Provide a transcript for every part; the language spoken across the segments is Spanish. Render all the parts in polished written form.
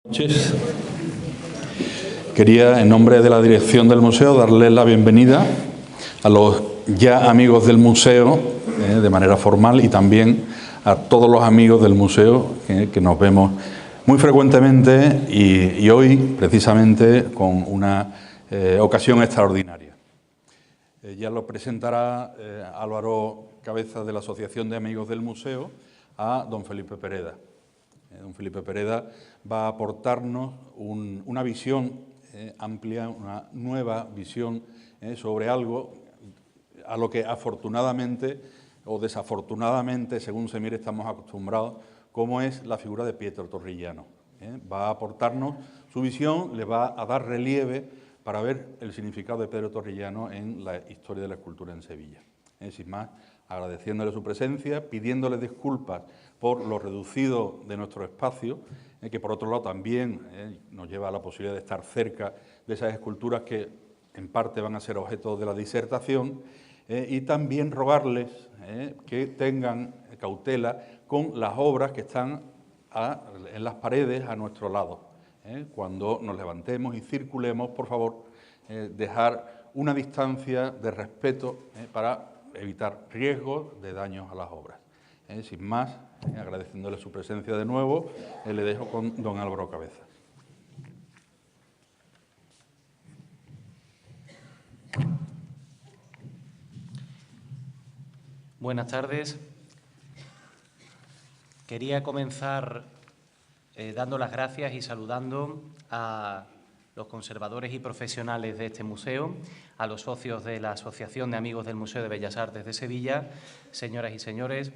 Noches. Quería, en nombre de la dirección del museo, darles la bienvenida a los ya amigos del museo de manera formal y también a todos los amigos del museo que nos vemos muy frecuentemente y hoy precisamente con una ocasión extraordinaria. Ya lo presentará Álvaro Cabeza de la Asociación de Amigos del Museo a don Felipe Pereda. Don Felipe Pereda va a aportarnos una visión amplia, una nueva visión sobre algo a lo que afortunadamente o desafortunadamente, según se mire, estamos acostumbrados, como es la figura de Pietro Torrigiano. Va a aportarnos su visión, le va a dar relieve para ver el significado de Pedro Torrigiano en la historia de la escultura en Sevilla. Sin más, agradeciéndole su presencia, pidiéndole disculpas por lo reducido de nuestro espacio, que por otro lado también nos lleva a la posibilidad de estar cerca de esas esculturas que en parte van a ser objeto de la disertación, y también rogarles que tengan cautela con las obras que están en las paredes a nuestro lado. Cuando nos levantemos y circulemos, por favor, dejar una distancia de respeto para evitar riesgos de daños a las obras. Sin más, agradeciéndole su presencia de nuevo, le dejo con don Álvaro Cabeza. Buenas tardes. Quería comenzar dando las gracias y saludando a los conservadores y profesionales de este museo, a los socios de la Asociación de Amigos del Museo de Bellas Artes de Sevilla, señoras y señores.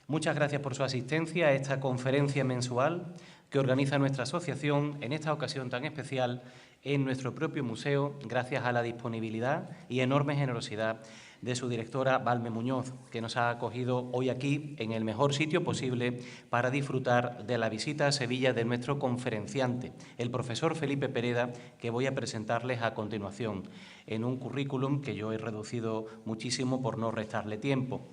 Muchas gracias por su asistencia a esta conferencia mensual que organiza nuestra asociación en esta ocasión tan especial en nuestro propio museo, gracias a la disponibilidad y enorme generosidad de su directora, Balme Muñoz, que nos ha acogido hoy aquí en el mejor sitio posible para disfrutar de la visita a Sevilla de nuestro conferenciante, el profesor Felipe Pereda, que voy a presentarles a continuación, en un currículum que yo he reducido muchísimo por no restarle tiempo.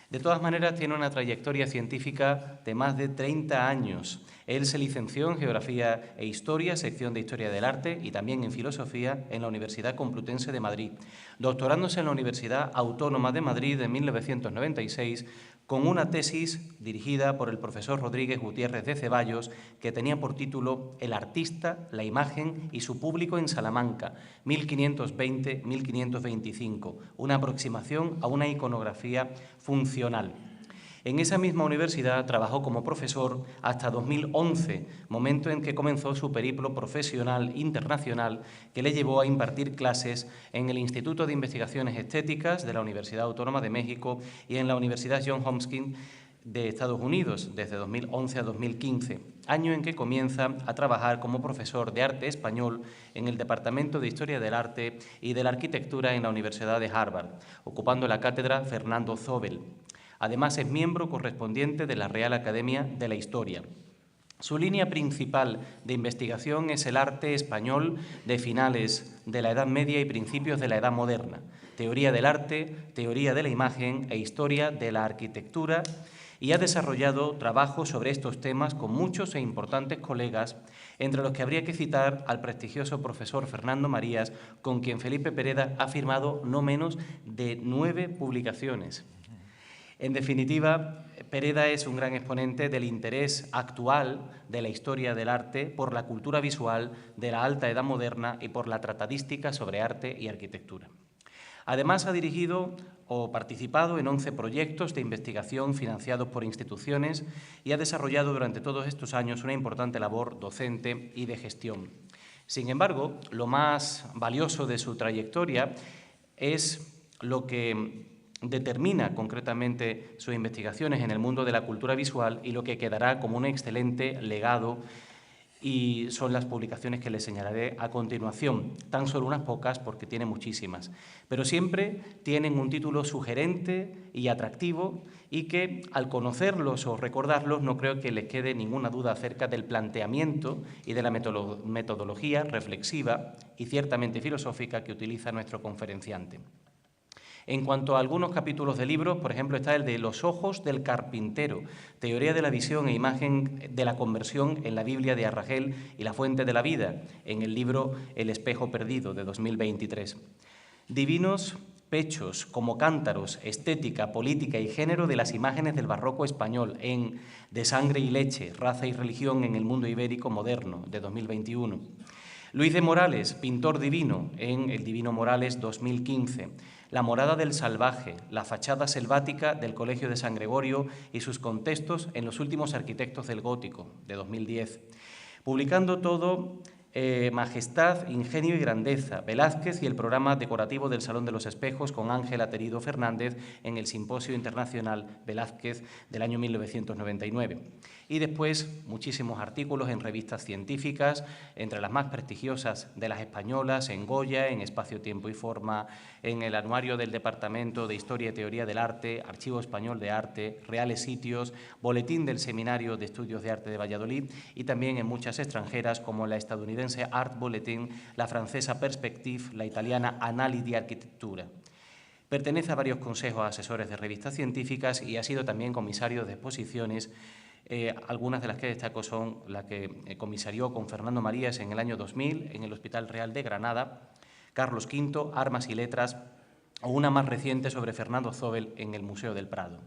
De todas maneras, tiene una trayectoria científica de más de 30 años. Él se licenció en Geografía e Historia, sección de Historia del Arte, y también en Filosofía en la Universidad Complutense de Madrid, doctorándose en la Universidad Autónoma de Madrid en 1996, con una tesis dirigida por el profesor Rodríguez Gutiérrez de Ceballos, que tenía por título El artista, la imagen y su público en Salamanca, 1520-1525, una aproximación a una iconografía funcional. En esa misma universidad trabajó como profesor hasta 2011, momento en que comenzó su periplo profesional internacional que le llevó a impartir clases en el Instituto de Investigaciones Estéticas de la Universidad Autónoma de México y en la Universidad Johns Hopkins de Estados Unidos desde 2011 a 2015, año en que comienza a trabajar como profesor de arte español en el Departamento de Historia del Arte y de la Arquitectura en la Universidad de Harvard, ocupando la cátedra Fernando Zobel. Además, es miembro correspondiente de la Real Academia de la Historia. Su línea principal de investigación es el arte español de finales de la Edad Media y principios de la Edad Moderna, teoría del arte, teoría de la imagen e historia de la arquitectura, y ha desarrollado trabajos sobre estos temas con muchos e importantes colegas, entre los que habría que citar al prestigioso profesor Fernando Marías, con quien Felipe Pereda ha firmado no menos de 9 publicaciones. En definitiva, Pereda es un gran exponente del interés actual de la historia del arte por la cultura visual de la alta edad moderna y por la tratadística sobre arte y arquitectura. Además, ha dirigido o participado en 11 proyectos de investigación financiados por instituciones y ha desarrollado durante todos estos años una importante labor docente y de gestión. Sin embargo, lo más valioso de su trayectoria es lo que determina concretamente sus investigaciones en el mundo de la cultura visual y lo que quedará como un excelente legado, y son las publicaciones que les señalaré a continuación, tan solo unas pocas porque tiene muchísimas, pero siempre tienen un título sugerente y atractivo y que al conocerlos o recordarlos no creo que les quede ninguna duda acerca del planteamiento y de la metodología reflexiva y ciertamente filosófica que utiliza nuestro conferenciante. En cuanto a algunos capítulos de libros, por ejemplo, está el de Los ojos del carpintero, teoría de la visión e imagen de la conversión en la Biblia de Arragel y la fuente de la vida, en el libro El espejo perdido, de 2023. Divinos pechos como cántaros, estética, política y género de las imágenes del barroco español, en De sangre y leche, raza y religión en el mundo ibérico moderno, de 2021. Luis de Morales, pintor divino, en El Divino Morales 2015. La morada del salvaje, la fachada selvática del Colegio de San Gregorio y sus contextos en los últimos arquitectos del gótico, de 2010. Publicando todo, Majestad, Ingenio y Grandeza, Velázquez y el programa decorativo del Salón de los Espejos con Ángela Terido Fernández en el Simposio Internacional Velázquez del año 1999. Y después muchísimos artículos en revistas científicas, entre las más prestigiosas de las españolas, en Goya, en Espacio, Tiempo y Forma, en el Anuario del Departamento de Historia y Teoría del Arte, Archivo Español de Arte, Reales Sitios, Boletín del Seminario de Estudios de Arte de Valladolid y también en muchas extranjeras como la estadounidense Art Bulletin, la francesa Perspective, la italiana Annali di Arquitectura. Pertenece a varios consejos asesores de revistas científicas y ha sido también comisario de exposiciones, algunas de las que destaco son la que comisarió con Fernando Marías en el año 2000 en el Hospital Real de Granada, Carlos V, Armas y Letras, o una más reciente sobre Fernando Zobel en el Museo del Prado.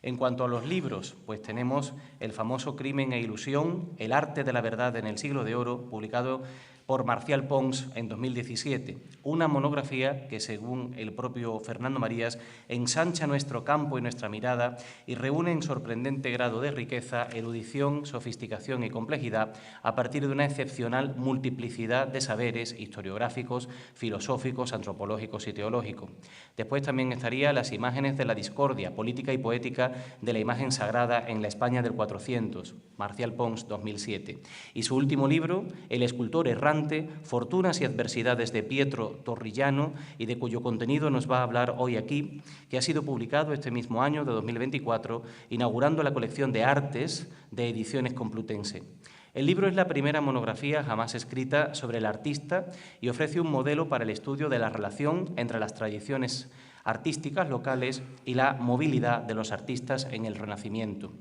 En cuanto a los libros, pues tenemos el famoso Crimen e Ilusión, El arte de la verdad en el siglo de oro, publicado por Marcial Pons en 2017, una monografía que, según el propio Fernando Marías, ensancha nuestro campo y nuestra mirada y reúne en sorprendente grado de riqueza, erudición, sofisticación y complejidad a partir de una excepcional multiplicidad de saberes historiográficos, filosóficos, antropológicos y teológicos. Después también estaría Las imágenes de la discordia, política y poética de la imagen sagrada en la España del 400, Marcial Pons, 2007. Y su último libro, El escultor errante, Fortunas y adversidades de Pietro Torrillano, y de cuyo contenido nos va a hablar hoy aquí, que ha sido publicado este mismo año de 2024, inaugurando la colección de artes de Ediciones Complutense. El libro es la primera monografía jamás escrita sobre el artista y ofrece un modelo para el estudio de la relación entre las tradiciones artísticas locales y la movilidad de los artistas en el Renacimiento.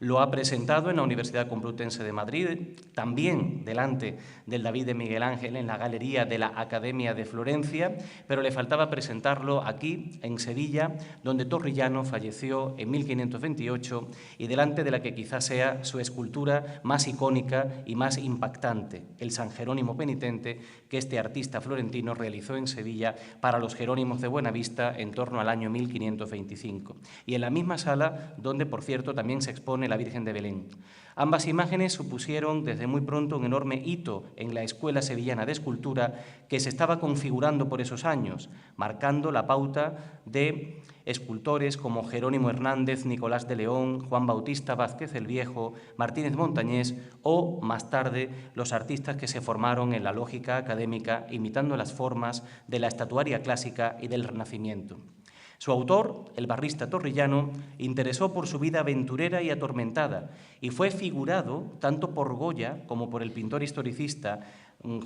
Lo ha presentado en la Universidad Complutense de Madrid, también delante del David de Miguel Ángel en la Galería de la Academia de Florencia, pero le faltaba presentarlo aquí, en Sevilla, donde Torrillano falleció en 1528 y delante de la que quizás sea su escultura más icónica y más impactante, el San Jerónimo Penitente, que este artista florentino realizó en Sevilla para los Jerónimos de Buenavista en torno al año 1525. Y en la misma sala donde, por cierto, también se expone la Virgen de Belén. Ambas imágenes supusieron desde muy pronto un enorme hito en la Escuela Sevillana de Escultura que se estaba configurando por esos años, marcando la pauta de escultores como Jerónimo Hernández, Nicolás de León, Juan Bautista Vázquez el Viejo, Martínez Montañés o, más tarde, los artistas que se formaron en la lógica académica imitando las formas de la estatuaria clásica y del Renacimiento. Su autor, el barrista Torrillano, interesó por su vida aventurera y atormentada y fue figurado tanto por Goya como por el pintor historicista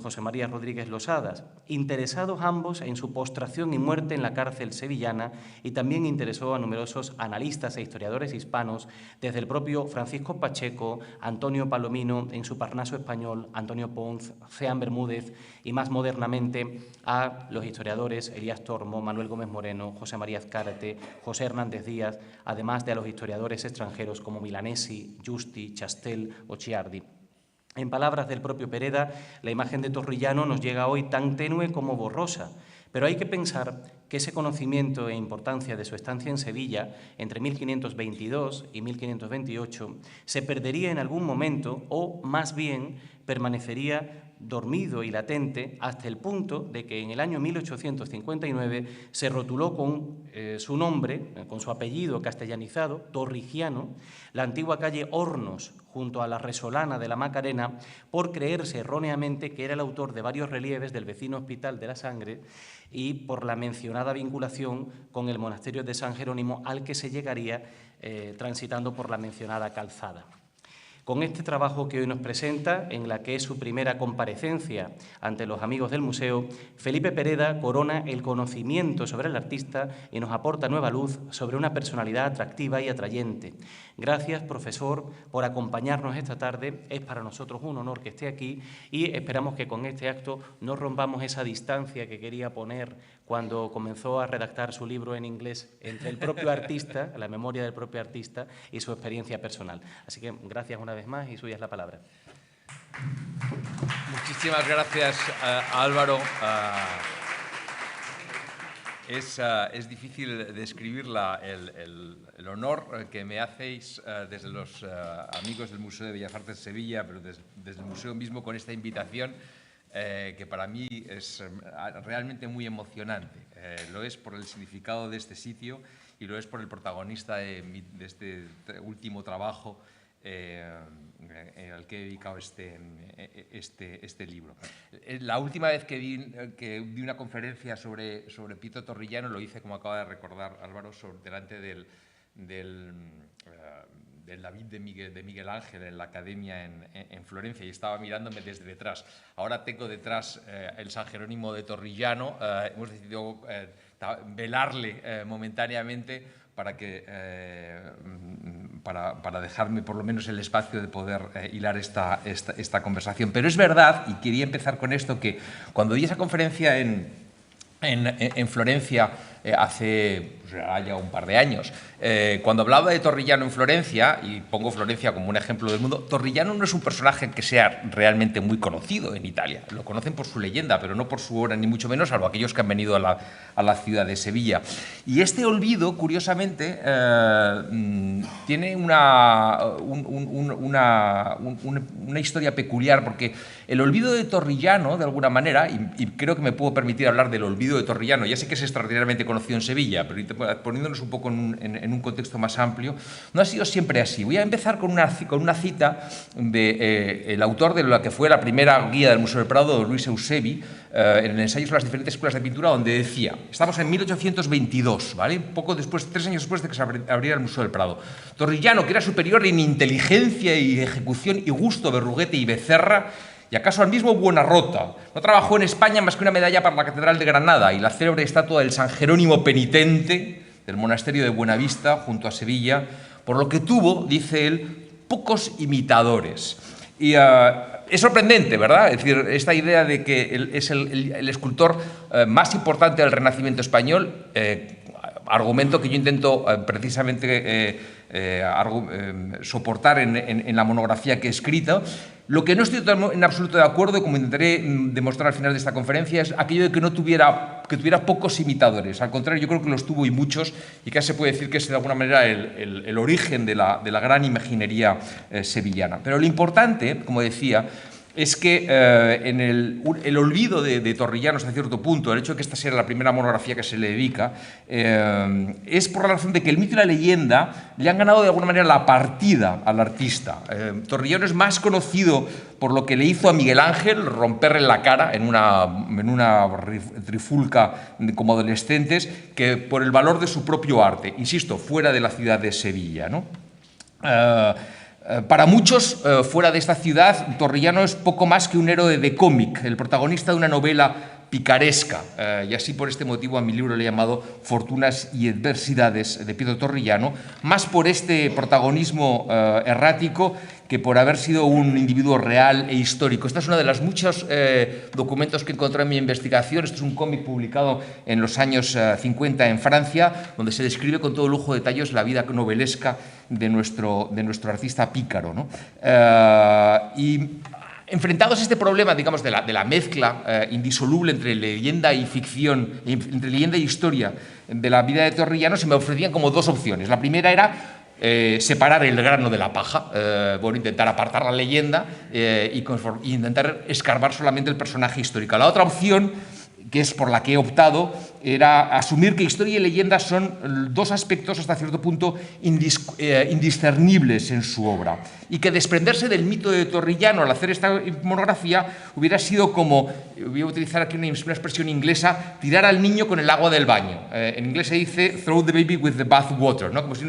José María Rodríguez Losadas, interesados ambos en su postración y muerte en la cárcel sevillana, y también interesó a numerosos analistas e historiadores hispanos, desde el propio Francisco Pacheco, Antonio Palomino en su Parnaso español, Antonio Pons, Ceán Bermúdez y más modernamente a los historiadores Elías Tormo, Manuel Gómez Moreno, José María Azcárate, José Hernández Díaz, además de a los historiadores extranjeros como Milanesi, Giusti, Chastel o Chiardi. En palabras del propio Pereda, la imagen de Torrillano nos llega hoy tan tenue como borrosa, pero hay que pensar que ese conocimiento e importancia de su estancia en Sevilla entre 1522 y 1528 se perdería en algún momento o, más bien, permanecería dormido y latente hasta el punto de que en el año 1859 se rotuló con su nombre, con su apellido castellanizado, Torrigiano, la antigua calle Hornos, junto a la Resolana de la Macarena, por creerse erróneamente que era el autor de varios relieves del vecino Hospital de la Sangre y por la mencionada vinculación con el monasterio de San Jerónimo al que se llegaría transitando por la mencionada calzada. Con este trabajo que hoy nos presenta, en la que es su primera comparecencia ante los amigos del museo, Felipe Pereda corona el conocimiento sobre el artista y nos aporta nueva luz sobre una personalidad atractiva y atrayente. Gracias, profesor, por acompañarnos esta tarde. Es para nosotros un honor que esté aquí y esperamos que con este acto no rompamos esa distancia que quería poner cuando comenzó a redactar su libro en inglés entre el propio artista, la memoria del propio artista y su experiencia personal. Así que gracias una vez más y suya es la palabra. Muchísimas gracias, Álvaro. Es difícil describir el honor que me hacéis desde los amigos del Museo de Bellas Artes de Sevilla, pero desde el museo mismo con esta invitación que para mí es realmente muy emocionante. Lo es por el significado de este sitio y lo es por el protagonista de este último trabajo al que he dedicado este libro. La última vez que di una conferencia sobre Pietro Torrigiano lo hice, como acaba de recordar Álvaro, delante del David de Miguel Ángel en la Academia en Florencia, y estaba mirándome desde detrás. Ahora tengo detrás el San Jerónimo de Torrigiano. Hemos decidido velarle momentáneamente para dejarme por lo menos el espacio de poder hilar esta conversación. Pero es verdad, y quería empezar con esto, que cuando di esa conferencia en Florencia hace ya un par de años, cuando hablaba de Torrigiano en Florencia, y pongo Florencia como un ejemplo del mundo, Torrigiano no es un personaje que sea realmente muy conocido en Italia. Lo conocen por su leyenda, pero no por su obra, ni mucho menos, salvo aquellos que han venido a la ciudad de Sevilla. Y este olvido, curiosamente, tiene una historia peculiar, porque el olvido de Torrigiano, de alguna manera, y creo que me puedo permitir hablar del olvido de Torrigiano, ya sé que es extraordinariamente conocido en Sevilla, pero poniéndonos un poco en un contexto más amplio, no ha sido siempre así. Voy a empezar con una cita del autor de la que fue la primera guía del Museo del Prado, Luis Eusebi, en el ensayo sobre las diferentes escuelas de pintura, donde decía, estamos en 1822, ¿vale? Poco después, 3 años después de que se abriera el Museo del Prado. Torrigiano, que era superior en inteligencia y ejecución y gusto Berruguete y Becerra, y acaso al mismo Buonarrota, no trabajó en España más que una medalla para la Catedral de Granada y la célebre estatua del San Jerónimo penitente del monasterio de Buenavista, junto a Sevilla, por lo que tuvo, dice él, pocos imitadores. Y es sorprendente, ¿verdad? Es decir, esta idea de que es el escultor más importante del Renacimiento español, argumento que yo intento precisamente soportar en la monografía que he escrito. Lo que no estoy en absoluto de acuerdo, como intentaré demostrar al final de esta conferencia, es aquello de que tuviera pocos imitadores. Al contrario, yo creo que los tuvo y muchos, y casi se puede decir que es de alguna manera el origen de la gran imaginería sevillana. Pero lo importante, como decía, es que en el olvido de Torrigiano hasta cierto punto, el hecho de que esta sea la primera monografía que se le dedica, es por la razón de que el mito y la leyenda le han ganado de alguna manera la partida al artista. Torrigiano es más conocido por lo que le hizo a Miguel Ángel, romperle la cara en una trifulca como adolescentes, que por el valor de su propio arte, insisto, fuera de la ciudad de Sevilla, ¿no? Para muchos, fuera de esta ciudad, Torrigiano es poco más que un héroe de cómic, el protagonista de una novela picaresca, y así por este motivo a mi libro le he llamado Fortunas y adversidades de Pietro Torrigiano, más por este protagonismo errático que por haber sido un individuo real e histórico. Esta es una de los muchos documentos que encontré en mi investigación. Esto es un cómic publicado en los años 50 en Francia, donde se describe con todo lujo de detalles la vida novelesca de nuestro artista pícaro, ¿no? Y enfrentados a este problema, digamos, de la mezcla indisoluble entre leyenda y ficción, entre leyenda y historia de la vida de Torrigiano, se me ofrecían como dos opciones. La primera era separar el grano de la paja, intentar apartar la leyenda y intentar escarbar solamente el personaje histórico. La otra opción, que es por la que he optado, era asumir que historia y leyenda son dos aspectos hasta cierto punto indiscernibles en su obra, y que desprenderse del mito de Torrillano al hacer esta monografía hubiera sido como, voy a utilizar aquí una expresión inglesa, tirar al niño con el agua del baño. En inglés se dice throw the baby with the bath water, ¿no? Como si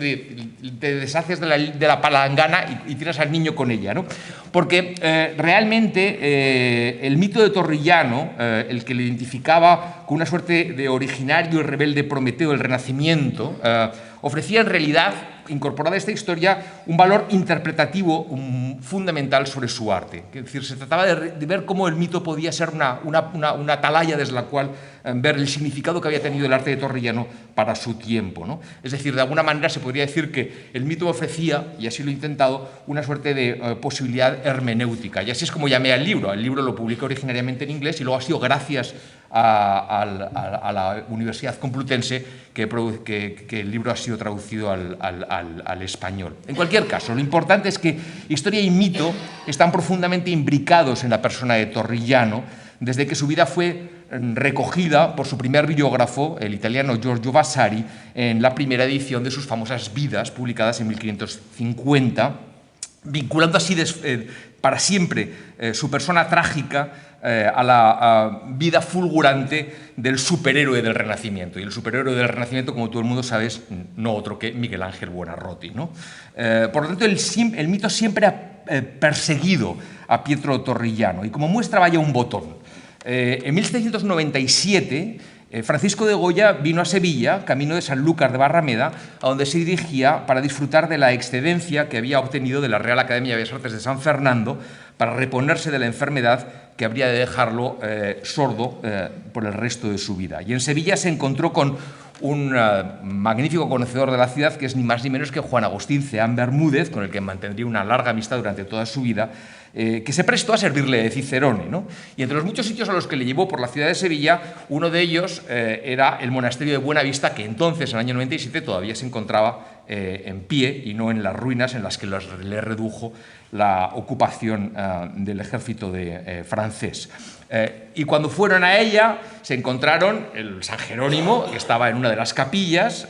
te deshaces de la palangana y tiras al niño con ella, ¿no? Porque realmente el mito de Torrillano, el que le identificaba con una suerte de originario y rebelde Prometeo del Renacimiento, ofrecía en realidad, incorporada a esta historia, un valor interpretativo fundamental sobre su arte. Es decir, se trataba de ver cómo el mito podía ser una atalaya desde la cual ver el significado que había tenido el arte de Torrillano para su tiempo, ¿no? Es decir, de alguna manera se podría decir que el mito ofrecía, y así lo he intentado, una suerte de posibilidad hermenéutica. Y así es como llamé al libro. El libro lo publiqué originariamente en inglés y luego ha sido gracias a la Universidad Complutense que el libro ha sido traducido al español. En cualquier caso, lo importante es que historia y mito están profundamente imbricados en la persona de Torrillano, desde que su vida fue recogida por su primer biógrafo, el italiano Giorgio Vasari, en la primera edición de sus famosas Vidas, publicadas en 1550, vinculando así para siempre su persona trágica a la vida fulgurante del superhéroe del Renacimiento. Y el superhéroe del Renacimiento, como todo el mundo sabe, es no otro que Miguel Ángel Buonarroti, ¿no? Por lo tanto, el mito siempre ha perseguido a Pietro Torrillano. Y como muestra, vaya un botón. En 1797, Francisco de Goya vino a Sevilla, camino de Sanlúcar de Barrameda, a donde se dirigía para disfrutar de la excedencia que había obtenido de la Real Academia de Bellas Artes de San Fernando para reponerse de la enfermedad que habría de dejarlo sordo por el resto de su vida. Y en Sevilla se encontró con un magnífico conocedor de la ciudad, que es ni más ni menos que Juan Agustín Ceán Bermúdez, con el que mantendría una larga amistad durante toda su vida, que se prestó a servirle de Cicerone, ¿no? Y entre los muchos sitios a los que le llevó por la ciudad de Sevilla, uno de ellos era el monasterio de Buenavista, que entonces, en el año 97, todavía se encontraba en pie y no en las ruinas en las que le redujo la ocupación del ejército francés. Y cuando fueron a ella, se encontraron el San Jerónimo, que estaba en una de las capillas,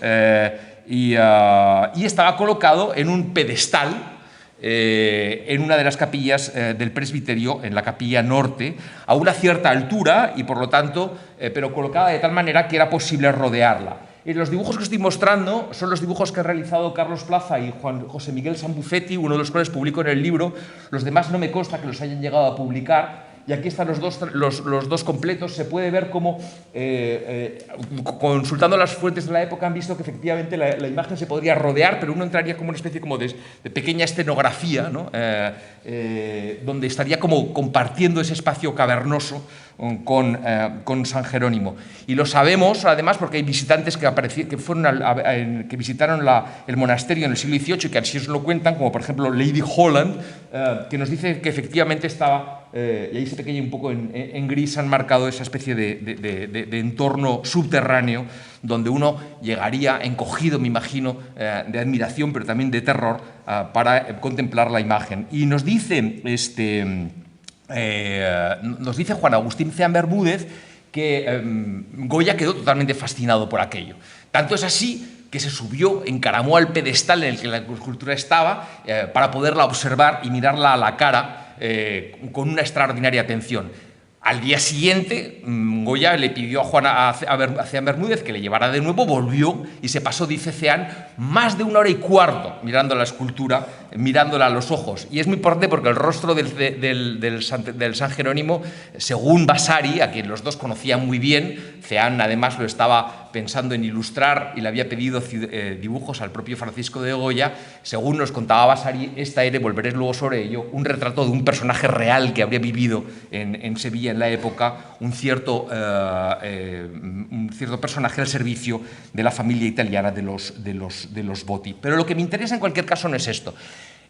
y estaba colocado en un pedestal en una de las capillas del presbiterio, en la capilla norte, a una cierta altura y, por lo tanto, pero colocada de tal manera que era posible rodearla. Los dibujos que estoy mostrando son los dibujos que ha realizado Carlos Plaza y Juan José Miguel Sambucetti, uno de los cuales publico en el libro. Los demás no me consta que los hayan llegado a publicar. Y aquí están los dos completos. Se puede ver cómo, consultando las fuentes de la época, han visto que efectivamente la imagen se podría rodear, pero uno entraría como una especie como de pequeña escenografía, ¿no? Donde estaría como compartiendo ese espacio cavernoso con San Jerónimo. Y lo sabemos, además, porque hay visitantes que visitaron el monasterio en el siglo XVIII y que así os lo cuentan, como por ejemplo Lady Holland, que nos dice que efectivamente estaba, y ahí se pequeña un poco en gris, han marcado esa especie de entorno subterráneo donde uno llegaría encogido, me imagino, de admiración, pero también de terror, para contemplar la imagen. Y nos dice Juan Agustín Ceán Bermúdez que Goya quedó totalmente fascinado por aquello. Tanto es así que se subió, encaramó al pedestal en el que la escultura estaba para poderla observar y mirarla a la cara con una extraordinaria atención. Al día siguiente, Goya le pidió a Ceán Bermúdez que le llevara de nuevo, volvió y se pasó, dice Ceán, más de 1 hora y cuarto mirando la escultura, mirándola a los ojos. Y es muy importante porque el rostro del San Jerónimo, según Vasari, a quien los dos conocían muy bien, Ceán además lo estaba pensando en ilustrar y le había pedido dibujos al propio Francisco de Goya, según nos contaba Vasari, esta era, volveré luego sobre ello, un retrato de un personaje real que habría vivido en Sevilla en la época, un cierto personaje al servicio de la familia italiana de los Botti. Pero lo que me interesa en cualquier caso no es esto.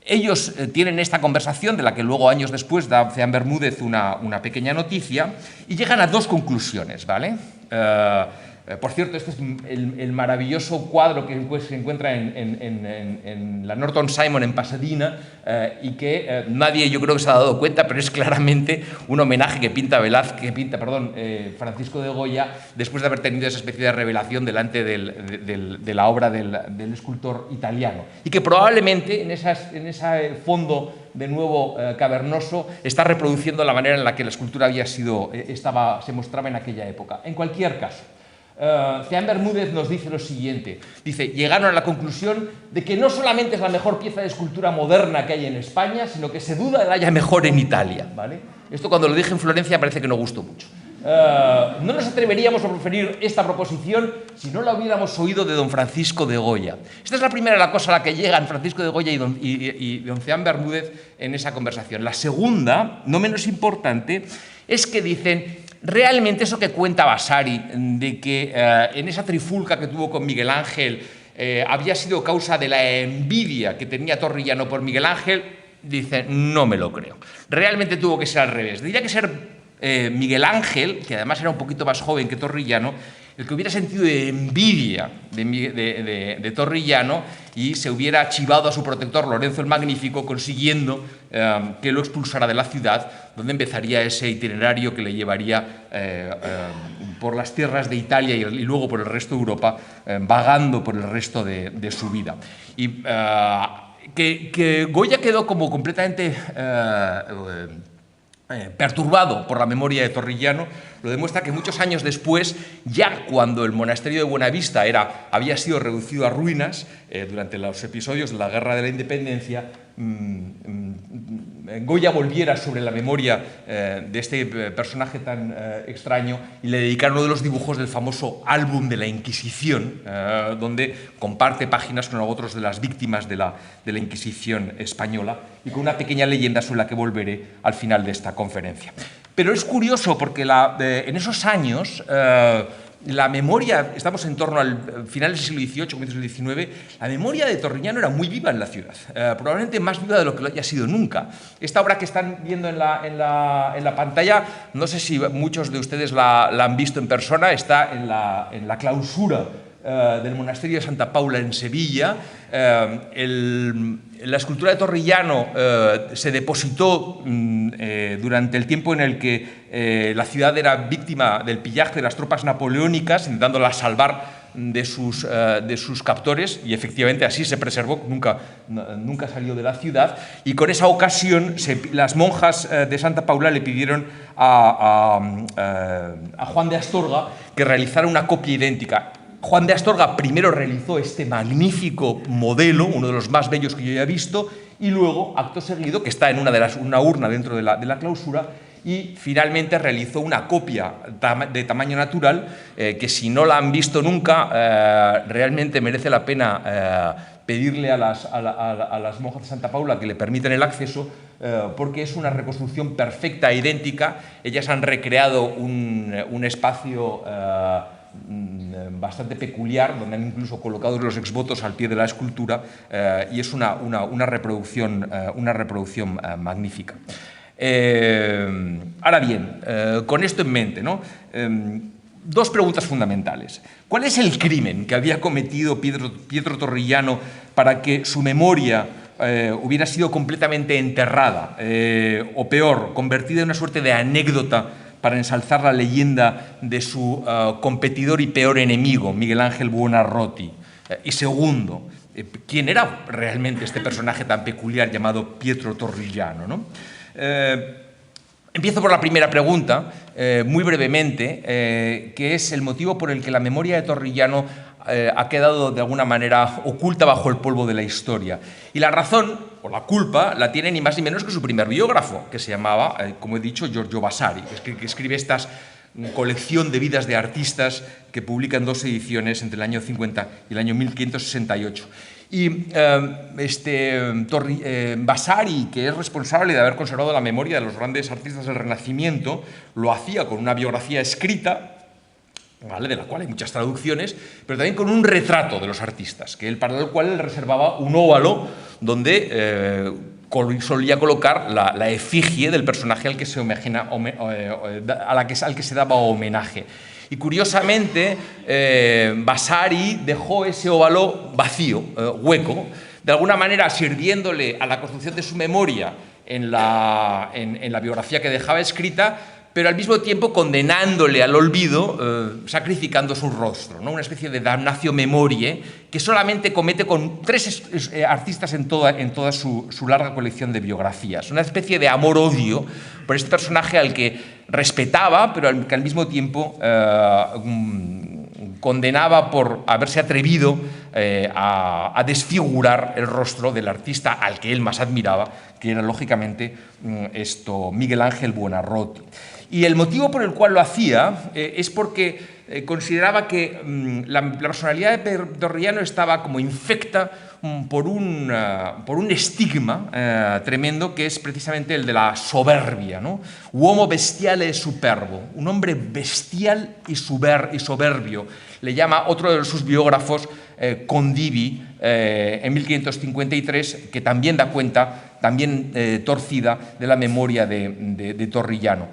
Ellos tienen esta conversación, de la que luego años después da Ceán Bermúdez una pequeña noticia, y llegan a dos conclusiones, ¿vale? Por cierto, este es el maravilloso cuadro que se encuentra en la Norton Simon en Pasadena y que nadie yo creo que se ha dado cuenta, pero es claramente un homenaje que pinta Francisco de Goya después de haber tenido esa especie de revelación delante de la obra del escultor italiano. Y que probablemente en ese fondo de nuevo cavernoso está reproduciendo la manera en la que la escultura se mostraba en aquella época. En cualquier caso, Ceán Bermúdez nos dice lo siguiente, dice, llegaron a la conclusión de que no solamente es la mejor pieza de escultura moderna que hay en España, sino que se duda de la haya mejor en Italia, ¿vale? Esto cuando lo dije en Florencia parece que no gustó mucho. No nos atreveríamos a proferir esta proposición si no la hubiéramos oído de don Francisco de Goya. Esta es la primera cosa a la que llegan Francisco de Goya y don Ceán Bermúdez en esa conversación. La segunda, no menos importante, es que dicen, realmente eso que cuenta Vasari, de que en esa trifulca que tuvo con Miguel Ángel había sido causa de la envidia que tenía Torrillano por Miguel Ángel, dicen, no me lo creo. Realmente tuvo que ser al revés. Diría que ser Miguel Ángel, que además era un poquito más joven que Torrillano, el que hubiera sentido envidia de Torrillano y se hubiera chivado a su protector Lorenzo el Magnífico consiguiendo que lo expulsara de la ciudad, donde empezaría ese itinerario que le llevaría por las tierras de Italia y luego por el resto de Europa, vagando por el resto de su vida. Y que Goya quedó como completamente perturbado por la memoria de Torrillano, lo demuestra que muchos años después, ya cuando el monasterio de Buenavista había sido reducido a ruinas durante los episodios de la Guerra de la Independencia, Goya volviera sobre la memoria de este personaje tan extraño y le dedicaron uno de los dibujos del famoso álbum de la Inquisición, donde comparte páginas con otros de las víctimas de la Inquisición española y con una pequeña leyenda sobre la que volveré al final de esta conferencia. Pero es curioso porque en esos años la memoria, estamos en torno al final del siglo XVIII, comienzos del XIX, la memoria de Torrillano era muy viva en la ciudad, probablemente más viva de lo que lo haya sido nunca. Esta obra que están viendo en la pantalla, no sé si muchos de ustedes la han visto en persona, está en la clausura del monasterio de Santa Paula en Sevilla. La escultura de Torrillano se depositó durante el tiempo en el que la ciudad era víctima del pillaje de las tropas napoleónicas, intentándola salvar de sus captores, y efectivamente así se preservó, nunca salió de la ciudad, y con esa ocasión las monjas de Santa Paula le pidieron a Juan de Astorga que realizara una copia idéntica. Juan de Astorga primero realizó este magnífico modelo, uno de los más bellos que yo haya visto, y luego, acto seguido, que está en una urna dentro de la clausura, y finalmente realizó una copia de tamaño natural que, si no la han visto nunca, realmente merece la pena pedirle a las monjas de Santa Paula que le permitan el acceso, porque es una reconstrucción perfecta e idéntica. Ellas han recreado un espacio bastante peculiar, donde han incluso colocado los exvotos al pie de la escultura, y es una reproducción magnífica. Ahora bien, con esto en mente, ¿no? Dos preguntas fundamentales. ¿Cuál es el crimen que había cometido Pietro Torrillano para que su memoria hubiera sido completamente enterrada, o peor, convertida en una suerte de anécdota para ensalzar la leyenda de su competidor y peor enemigo, Miguel Ángel Buonarroti? Y segundo, ¿quién era realmente este personaje tan peculiar llamado Pietro Torrillano, ¿no? Empiezo por la primera pregunta, muy brevemente, que es el motivo por el que la memoria de Torrillano ha quedado de alguna manera oculta bajo el polvo de la historia. Y la razón, o la culpa, la tiene ni más ni menos que su primer biógrafo, que se llamaba, como he dicho, Giorgio Vasari, que escribe esta colección de vidas de artistas que publica en 2 ediciones entre el año 50 y el año 1568. Y Vasari, que es responsable de haber conservado la memoria de los grandes artistas del Renacimiento, lo hacía con una biografía escrita, ¿vale?, de la cual hay muchas traducciones, pero también con un retrato de los artistas, para el cual él reservaba un óvalo donde solía colocar la efigie del personaje al que se daba homenaje. Y curiosamente, Vasari dejó ese óvalo vacío, hueco, de alguna manera sirviéndole a la construcción de su memoria en la biografía que dejaba escrita, pero al mismo tiempo condenándole al olvido, sacrificando su rostro, ¿no? Una especie de damnatio memoriae que solamente comete con 3 artistas en toda su larga colección de biografías. Una especie de amor-odio por este personaje al que respetaba, pero que al mismo tiempo condenaba por haberse atrevido a desfigurar el rostro del artista al que él más admiraba, que era lógicamente Miguel Ángel Buonarroti. Y el motivo por el cual lo hacía es porque consideraba que la personalidad de Torrigiano estaba como infecta por un estigma tremendo, que es precisamente el de la soberbia, ¿no? Uomo bestiale e superbo, un hombre bestial y soberbio, le llama otro de sus biógrafos, Condivi, en 1553, que también da cuenta, también torcida, de la memoria de Torrigiano.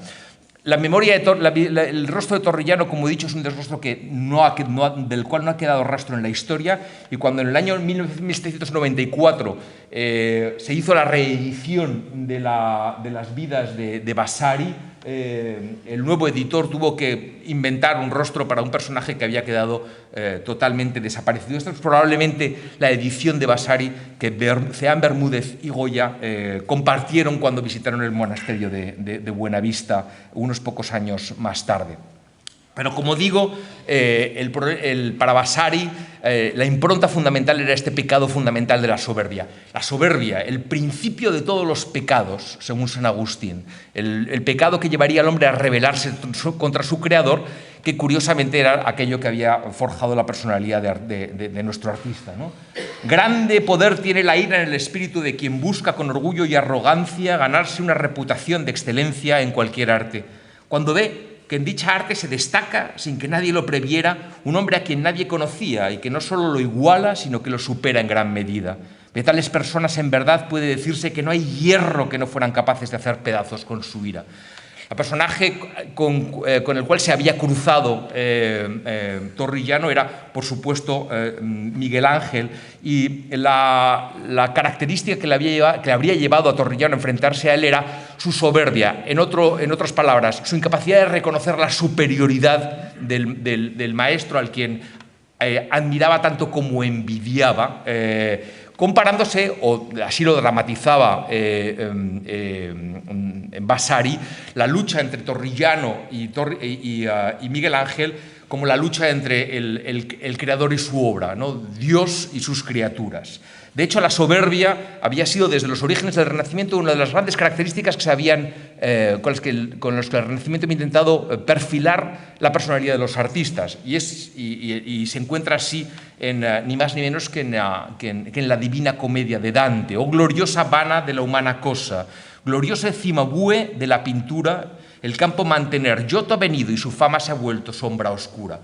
La memoria el rostro de Torrigiano, como he dicho, es un rostro del cual no ha quedado rastro en la historia, y cuando en el año 1794 se hizo la reedición de las vidas de Vasari, el nuevo editor tuvo que inventar un rostro para un personaje que había quedado totalmente desaparecido. Esta es probablemente la edición de Vasari que Ceán Bermúdez y Goya compartieron cuando visitaron el monasterio de Buenavista unos pocos años más tarde. Pero como digo, para Vasari la impronta fundamental era este pecado fundamental de la soberbia. La soberbia, el principio de todos los pecados, según San Agustín. El pecado que llevaría al hombre a rebelarse contra su creador, que curiosamente era aquello que había forjado la personalidad de nuestro artista, ¿no? Grande poder tiene la ira en el espíritu de quien busca con orgullo y arrogancia ganarse una reputación de excelencia en cualquier arte. Cuando ve que en dicha arte se destaca, sin que nadie lo previera, un hombre a quien nadie conocía y que no solo lo iguala, sino que lo supera en gran medida. De tales personas, en verdad, puede decirse que no hay hierro que no fueran capaces de hacer pedazos con su ira. El personaje con el cual se había cruzado Torrigiano era, por supuesto, Miguel Ángel, y la característica que le habría llevado a Torrigiano a enfrentarse a él era su soberbia. En otras palabras, su incapacidad de reconocer la superioridad del maestro al quien admiraba tanto como envidiaba, comparándose, o así lo dramatizaba Vasari, la lucha entre Torrigiano y Miguel Ángel como la lucha entre el creador y su obra, ¿no? Dios y sus criaturas. De hecho, la soberbia había sido desde los orígenes del Renacimiento una de las grandes características que se habían, con las que el Renacimiento había intentado perfilar la personalidad de los artistas, y se encuentra así ni más ni menos que en la Divina Comedia de Dante, o gloriosa vana de la humana cosa, gloriosa cimabue de la pintura, el campo mantener, Giotto ha venido y su fama se ha vuelto sombra oscura.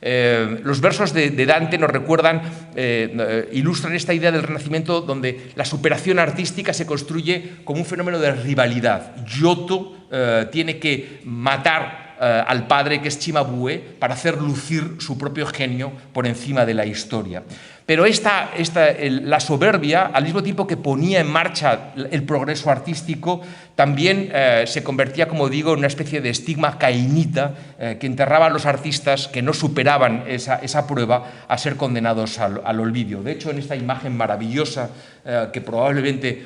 Los versos de Dante nos recuerdan, ilustran esta idea del Renacimiento, donde la superación artística se construye como un fenómeno de rivalidad. Giotto tiene que matar al padre, que es Cimabue, para hacer lucir su propio genio por encima de la historia. Pero la soberbia, al mismo tiempo que ponía en marcha el progreso artístico, también se convertía, como digo, en una especie de estigma cainita que enterraba a los artistas que no superaban esa prueba a ser condenados al olvido. De hecho, en esta imagen maravillosa que probablemente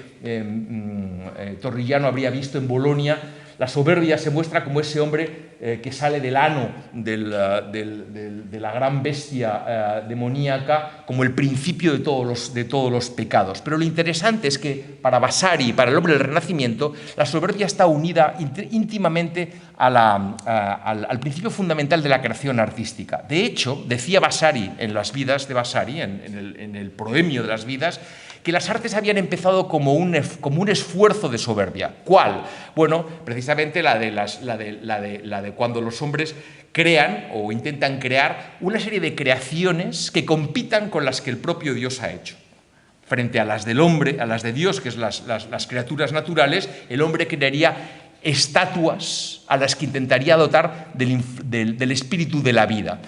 Torrigiano habría visto en Bolonia, la soberbia se muestra como ese hombre que sale del ano de la gran bestia demoníaca, como el principio de todos los pecados. Pero lo interesante es que para Vasari y para el hombre del Renacimiento, la soberbia está unida íntimamente al principio fundamental de la creación artística. De hecho, decía Vasari en las vidas de Vasari, en el proemio de las vidas, que las artes habían empezado como un esfuerzo de soberbia. ¿Cuál? Bueno, precisamente la de cuando los hombres crean o intentan crear una serie de creaciones que compitan con las que el propio Dios ha hecho. Frente a las del hombre, a las de Dios, que es las criaturas naturales, el hombre crearía estatuas a las que intentaría dotar del espíritu de la vida.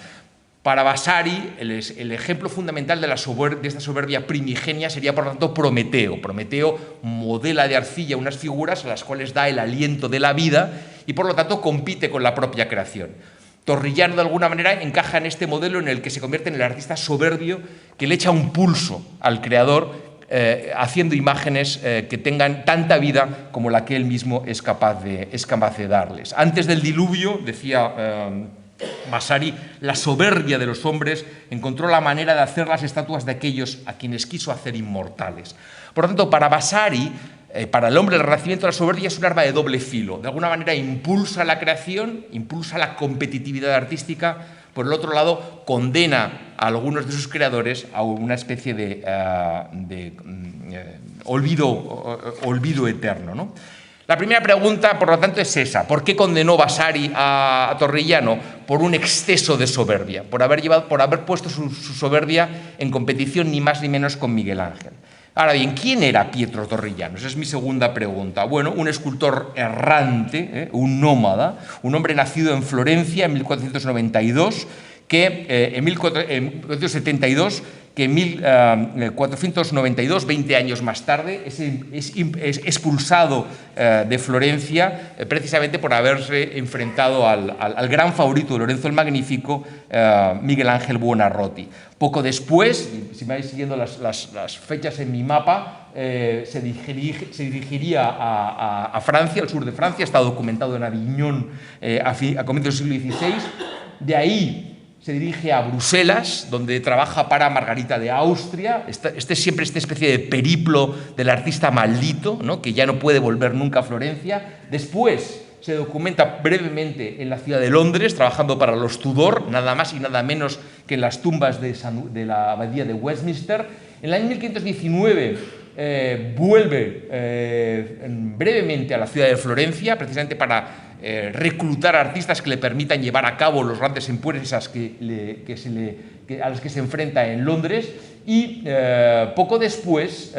Para Vasari, el ejemplo fundamental de esta soberbia primigenia sería, por lo tanto, Prometeo. Prometeo modela de arcilla unas figuras a las cuales da el aliento de la vida y, por lo tanto, compite con la propia creación. Torrillano, de alguna manera, encaja en este modelo en el que se convierte en el artista soberbio que le echa un pulso al creador, haciendo imágenes que tengan tanta vida como la que él mismo es capaz de darles. Antes del diluvio, decía Vasari, la soberbia de los hombres encontró la manera de hacer las estatuas de aquellos a quienes quiso hacer inmortales. Por lo tanto, para Vasari, para el hombre, el renacimiento de la soberbia es un arma de doble filo. De alguna manera impulsa la creación, impulsa la competitividad artística. Por el otro lado, condena a algunos de sus creadores a una especie de olvido eterno, ¿no? La primera pregunta, por lo tanto, es esa. ¿Por qué condenó Vasari a Torrillano? Por un exceso de soberbia, por haber puesto su soberbia en competición ni más ni menos con Miguel Ángel. Ahora bien, ¿quién era Pietro Torrillano? Esa es mi segunda pregunta. Bueno, un escultor errante, un nómada, un hombre nacido en Florencia en 1492, que en 1472, que en 1492, 20 años más tarde, es expulsado de Florencia precisamente por haberse enfrentado al gran favorito de Lorenzo el Magnífico, Miguel Ángel Buonarroti. Poco después, si me vais siguiendo las fechas en mi mapa, se dirigiría a Francia, al sur de Francia, está documentado en Aviñón a comienzos del siglo XVI. De ahí se dirige a Bruselas, donde trabaja para Margarita de Austria. Siempre esta especie de periplo del artista maldito, ¿no?, que ya no puede volver nunca a Florencia. Después se documenta brevemente en la ciudad de Londres, trabajando para los Tudor, nada más y nada menos que en las tumbas de la abadía de Westminster. En el año 1519 vuelve brevemente a la ciudad de Florencia, precisamente para reclutar artistas que le permitan llevar a cabo los grandes empresas a las que se enfrenta en Londres, y poco después,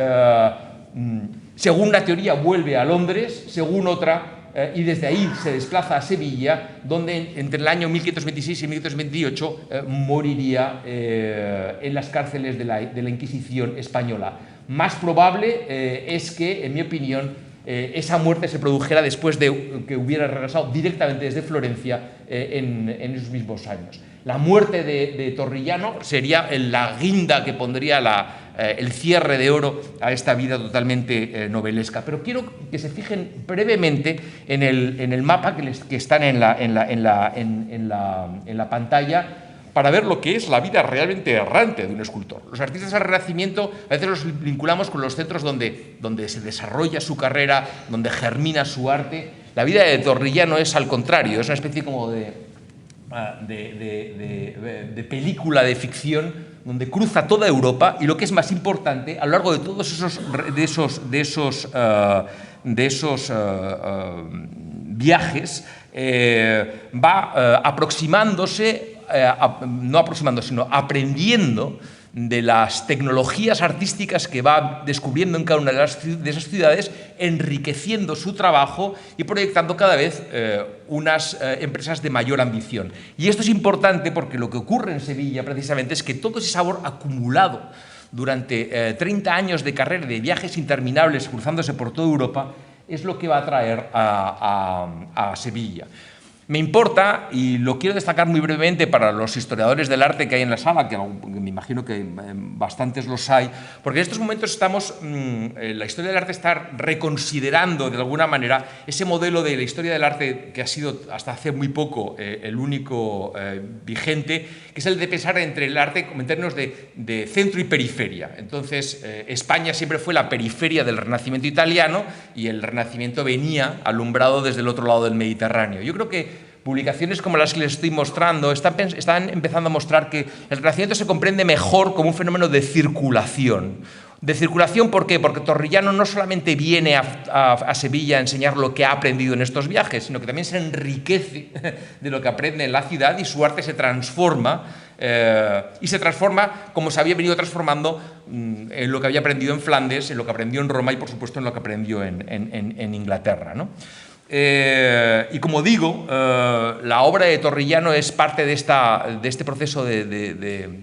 según una teoría, vuelve a Londres, según otra, y desde ahí se desplaza a Sevilla, donde entre el año 1526 y 1528 moriría en las cárceles de la Inquisición española. Más probable es que, en mi opinión, esa muerte se produjera después de que hubiera regresado directamente desde Florencia en esos mismos años. La muerte de Torrillano sería la guinda que pondría el cierre de oro a esta vida totalmente novelesca. Pero quiero que se fijen brevemente en el mapa que están en la pantalla, para ver lo que es la vida realmente errante de un escultor. Los artistas del Renacimiento a veces los vinculamos con los centros donde se desarrolla su carrera, donde germina su arte. La vida de Torrillano es al contrario, es una especie como de película de ficción donde cruza toda Europa, y lo que es más importante, a lo largo de todos esos viajes va aproximándose, no aproximándose, sino aprendiendo de las tecnologías artísticas que va descubriendo en cada una de esas ciudades, enriqueciendo su trabajo y proyectando cada vez unas empresas de mayor ambición. Y esto es importante porque lo que ocurre en Sevilla precisamente es que todo ese sabor acumulado durante 30 años de carrera, de viajes interminables cruzándose por toda Europa, es lo que va a traer a Sevilla. Me importa, y lo quiero destacar muy brevemente para los historiadores del arte que hay en la sala, que me imagino que bastantes los hay, porque en estos momentos estamos, la historia del arte está reconsiderando de alguna manera ese modelo de la historia del arte que ha sido hasta hace muy poco el único vigente, que es el de pensar entre el arte en términos de centro y periferia. Entonces, España siempre fue la periferia del Renacimiento italiano y el Renacimiento venía alumbrado desde el otro lado del Mediterráneo. Yo creo que publicaciones como las que les estoy mostrando están empezando a mostrar que el Renacimiento se comprende mejor como un fenómeno de circulación. ¿De circulación por qué? Porque Torrillano no solamente viene a Sevilla a enseñar lo que ha aprendido en estos viajes, sino que también se enriquece de lo que aprende en la ciudad, y su arte se transforma, como se había venido transformando en lo que había aprendido en Flandes, en lo que aprendió en Roma y, por supuesto, en lo que aprendió en Inglaterra, ¿no? Y como digo, la obra de Torrellano es parte de este proceso de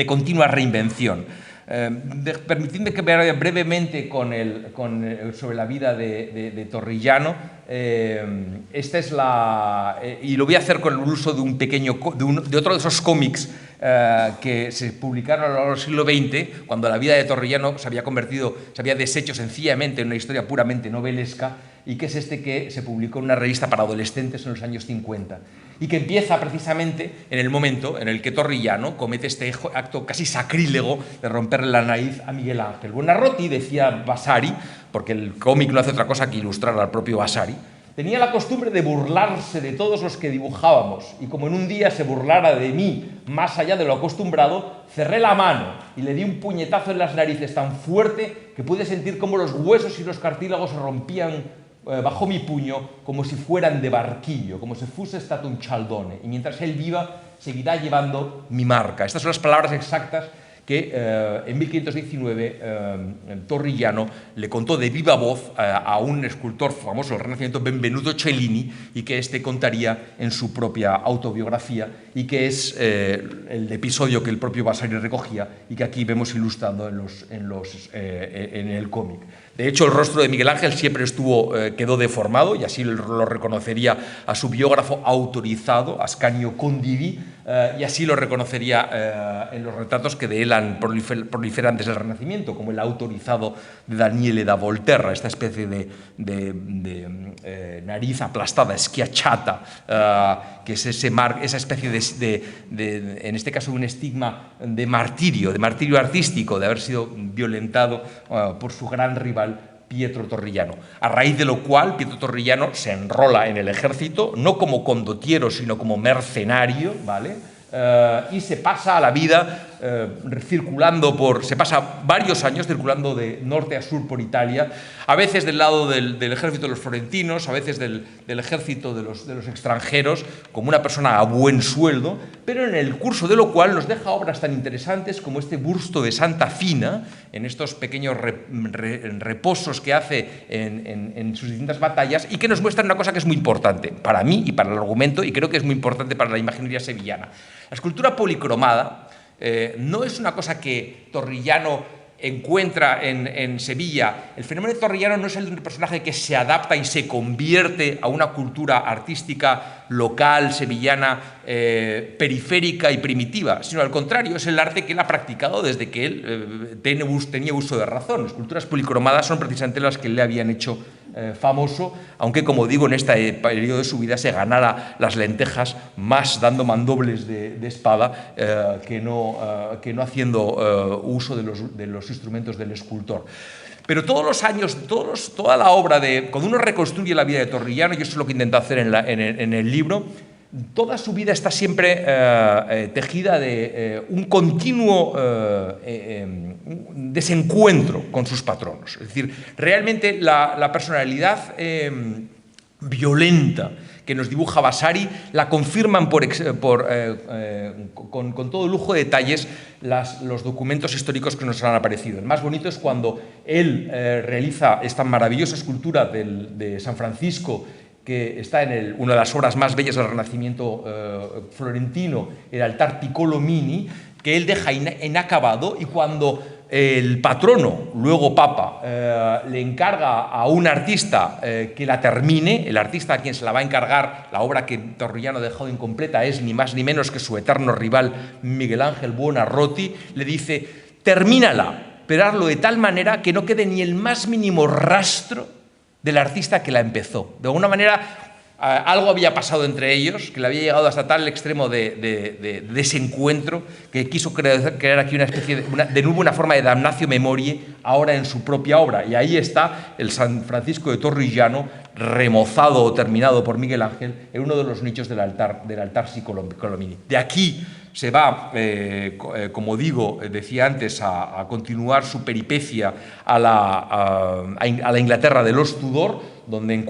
continua reinvención. Permitidme que me vaya brevemente sobre la vida de Torrellano. Esta es y lo voy a hacer con el uso de de otro de esos cómics que se publicaron a lo largo del siglo XX, cuando la vida de Torrellano se había deshecho sencillamente en una historia puramente novelesca, y que es este que se publicó en una revista para adolescentes en los años 50, y que empieza precisamente en el momento en el que Torrellano comete este acto casi sacrílego de romperle la nariz a Miguel Ángel Buonarroti. Decía Vasari, porque el cómic no hace otra cosa que ilustrar al propio Vasari, tenía la costumbre de burlarse de todos los que dibujábamos, y como en un día se burlara de mí más allá de lo acostumbrado, cerré la mano y le di un puñetazo en las narices tan fuerte que pude sentir cómo los huesos y los cartílagos se rompían bajo mi puño como si fueran de barquillo, como si fuese stato un cialdone, y mientras él viva seguirá llevando mi marca. Estas son las palabras exactas que en 1519 Torrellano le contó de viva voz a un escultor famoso del Renacimiento, Benvenuto Cellini, y que este contaría en su propia autobiografía, y que es el episodio que el propio Vasari recogía y que aquí vemos ilustrado en el cómic. De hecho, el rostro de Miguel Ángel siempre quedó deformado, y así lo reconocería a su biógrafo autorizado, Ascanio Condivi, y así lo reconocería en los retratos que de él proliferan desde el Renacimiento, como el autorizado de Daniele da Volterra, esta especie de nariz aplastada, schiacciata, que es esa especie en este caso, un estigma de martirio artístico, de haber sido violentado por su gran rival Pietro Torrellano. A raíz de lo cual, Pietro Torrellano se enrola en el ejército, no como condottiero, sino como mercenario, ¿vale? Y se pasa a la vida se pasa varios años circulando de norte a sur por Italia, a veces del lado del ejército de los florentinos, a veces del ejército de los extranjeros, como una persona a buen sueldo, pero en el curso de lo cual nos deja obras tan interesantes como este busto de Santa Fina, en estos pequeños reposos que hace en sus distintas batallas, y que nos muestran una cosa que es muy importante para mí y para el argumento, y creo que es muy importante para la imaginería sevillana. La escultura policromada no es una cosa que Torrellano encuentra en Sevilla. El fenómeno de Torrellano no es el de un personaje que se adapta y se convierte a una cultura artística local, sevillana, periférica y primitiva, sino al contrario, es el arte que él ha practicado desde que él tenía uso de razón. Las esculturas policromadas son precisamente las que le habían hecho famoso, aunque, como digo, en este periodo de su vida se ganara las lentejas más dando mandobles de espada que no haciendo uso de los instrumentos del escultor. Pero todos los años, toda la obra cuando uno reconstruye la vida de Torrellano, y eso es lo que intenta hacer en el libro, toda su vida está siempre tejida de un continuo desencuentro con sus patronos. Es decir, realmente la personalidad violenta que nos dibuja Vasari la confirman con todo lujo de detalles los documentos históricos que nos han aparecido. El más bonito es cuando él realiza esta maravillosa escultura de San Francisco, que está en una de las obras más bellas del Renacimiento florentino, el altar Piccolomini, que él deja inacabado, y cuando el patrono, luego papa, le encarga a un artista que la termine, el artista a quien se la va a encargar la obra que Torrellano ha dejado incompleta es ni más ni menos que su eterno rival Miguel Ángel Buonarroti, le dice: termínala, pero hazlo de tal manera que no quede ni el más mínimo rastro del artista que la empezó. De alguna manera, algo había pasado entre ellos, que le había llegado hasta tal extremo de desencuentro, que quiso crear aquí una especie de nuevo una forma de damnatio memoriae ahora en su propia obra. Y ahí está el San Francisco de Torrellano, remozado o terminado por Miguel Ángel, en uno de los nichos del altar Piccolomini. De aquí se va, como decía antes, a continuar su peripecia a la Inglaterra de los Tudor, donde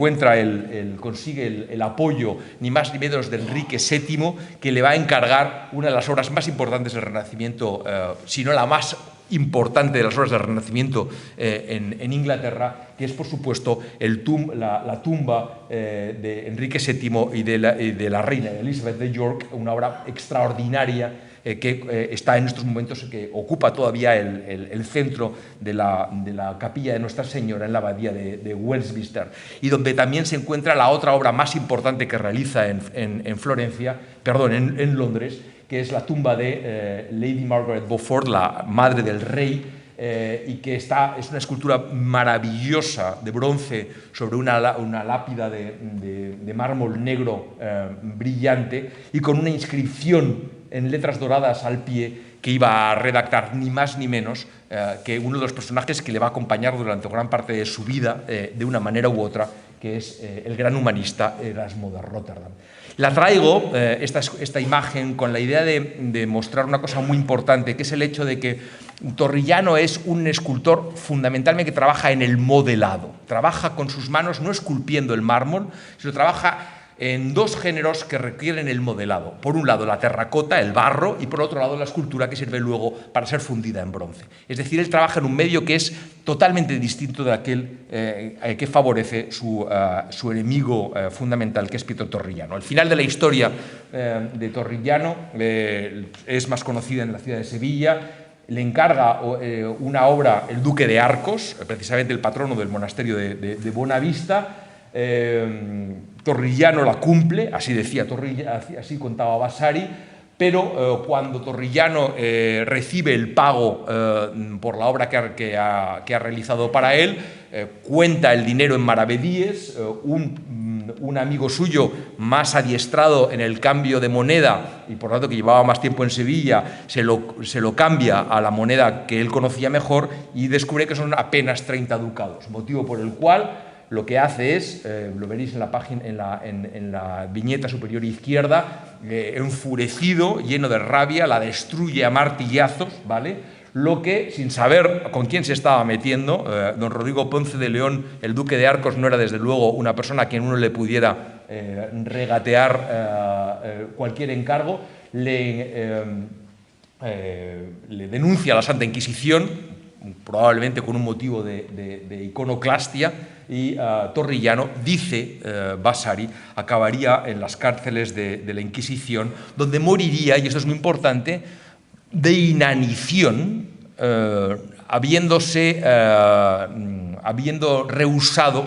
consigue el apoyo ni más ni menos de Enrique VII, que le va a encargar una de las obras más importantes del Renacimiento, si no la más importante de las obras del Renacimiento en Inglaterra, que es, por supuesto, la tumba de Enrique VII y de la reina Elizabeth de York, una obra extraordinaria que está en estos momentos, que ocupa todavía el centro de la capilla de Nuestra Señora en la abadía de Westminster, y donde también se encuentra la otra obra más importante que realiza en Londres, que es la tumba de Lady Margaret Beaufort, la madre del rey, y que es una escultura maravillosa de bronce sobre una lápida de mármol negro brillante, y con una inscripción en letras doradas al pie que iba a redactar ni más ni menos que uno de los personajes que le va a acompañar durante gran parte de su vida, de una manera u otra, que es el gran humanista Erasmo de Rotterdam. La traigo, esta imagen, con la idea de mostrar una cosa muy importante, que es el hecho de que Torrigiano es un escultor fundamentalmente que trabaja en el modelado. Trabaja con sus manos, no esculpiendo el mármol, sino trabaja en dos géneros que requieren el modelado. Por un lado, la terracota, el barro, y por otro lado, la escultura, que sirve luego para ser fundida en bronce. Es decir, él trabaja en un medio que es totalmente distinto de aquel que favorece su enemigo fundamental, que es Pietro Torrigiano. El final de la historia de Torrigiano es más conocida en la ciudad de Sevilla. Le encarga una obra el duque de Arcos, precisamente el patrono del monasterio de Bonavista. Torrigiano la cumple, así decía así contaba Vasari, pero cuando Torrigiano recibe el pago por la obra que ha realizado para él, cuenta el dinero en maravedíes. Un amigo suyo, más adiestrado en el cambio de moneda y por lo tanto que llevaba más tiempo en Sevilla, se lo cambia a la moneda que él conocía mejor, y descubre que son apenas 30 ducados, motivo por el cual lo que hace es, lo veréis en la página, en la viñeta superior izquierda, enfurecido, lleno de rabia, la destruye a martillazos, ¿vale? Lo que, sin saber con quién se estaba metiendo, don Rodrigo Ponce de León, el duque de Arcos, no era desde luego una persona a quien uno le pudiera regatear cualquier encargo, le denuncia a la Santa Inquisición, probablemente con un motivo de iconoclastia, y Torrigiano, dice Vasari, acabaría en las cárceles de la Inquisición, donde moriría, y esto es muy importante, de inanición, habiendo rehusado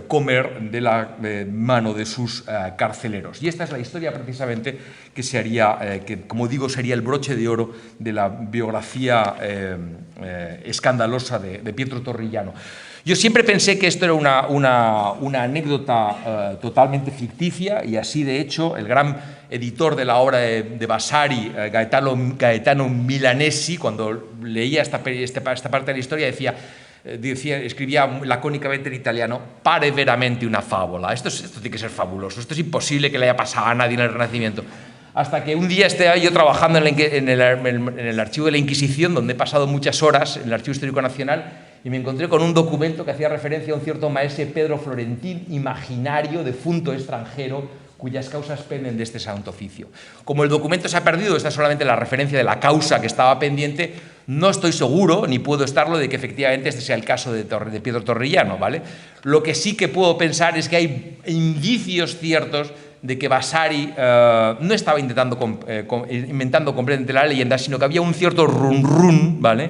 comer de la mano de sus carceleros. Y esta es la historia precisamente que se haría, que como digo, sería el broche de oro de la biografía escandalosa de Pietro Torrigiano. Yo siempre pensé que esto era una anécdota totalmente ficticia, y así, de hecho, el gran editor de la obra de Vasari, Gaetano Milanesi, cuando leía esta parte de la historia, escribía lacónicamente en italiano: pare veramente una fábula. Esto tiene que ser fabuloso, esto es imposible que le haya pasado a nadie en el Renacimiento. Hasta que un día estaba yo trabajando en el archivo de la Inquisición, donde he pasado muchas horas, en el Archivo Histórico Nacional, y me encontré con un documento que hacía referencia a un cierto maese Pedro Florentín, imaginario, defunto extranjero, cuyas causas penden de este santo oficio. Como el documento se ha perdido, esta es solamente la referencia de la causa que estaba pendiente, no estoy seguro, ni puedo estarlo, de que efectivamente este sea el caso de Pietro Torrigiano, ¿vale? Lo que sí que puedo pensar es que hay indicios ciertos de que Vasari no estaba inventando completamente la leyenda, sino que había un cierto run-run, ¿vale?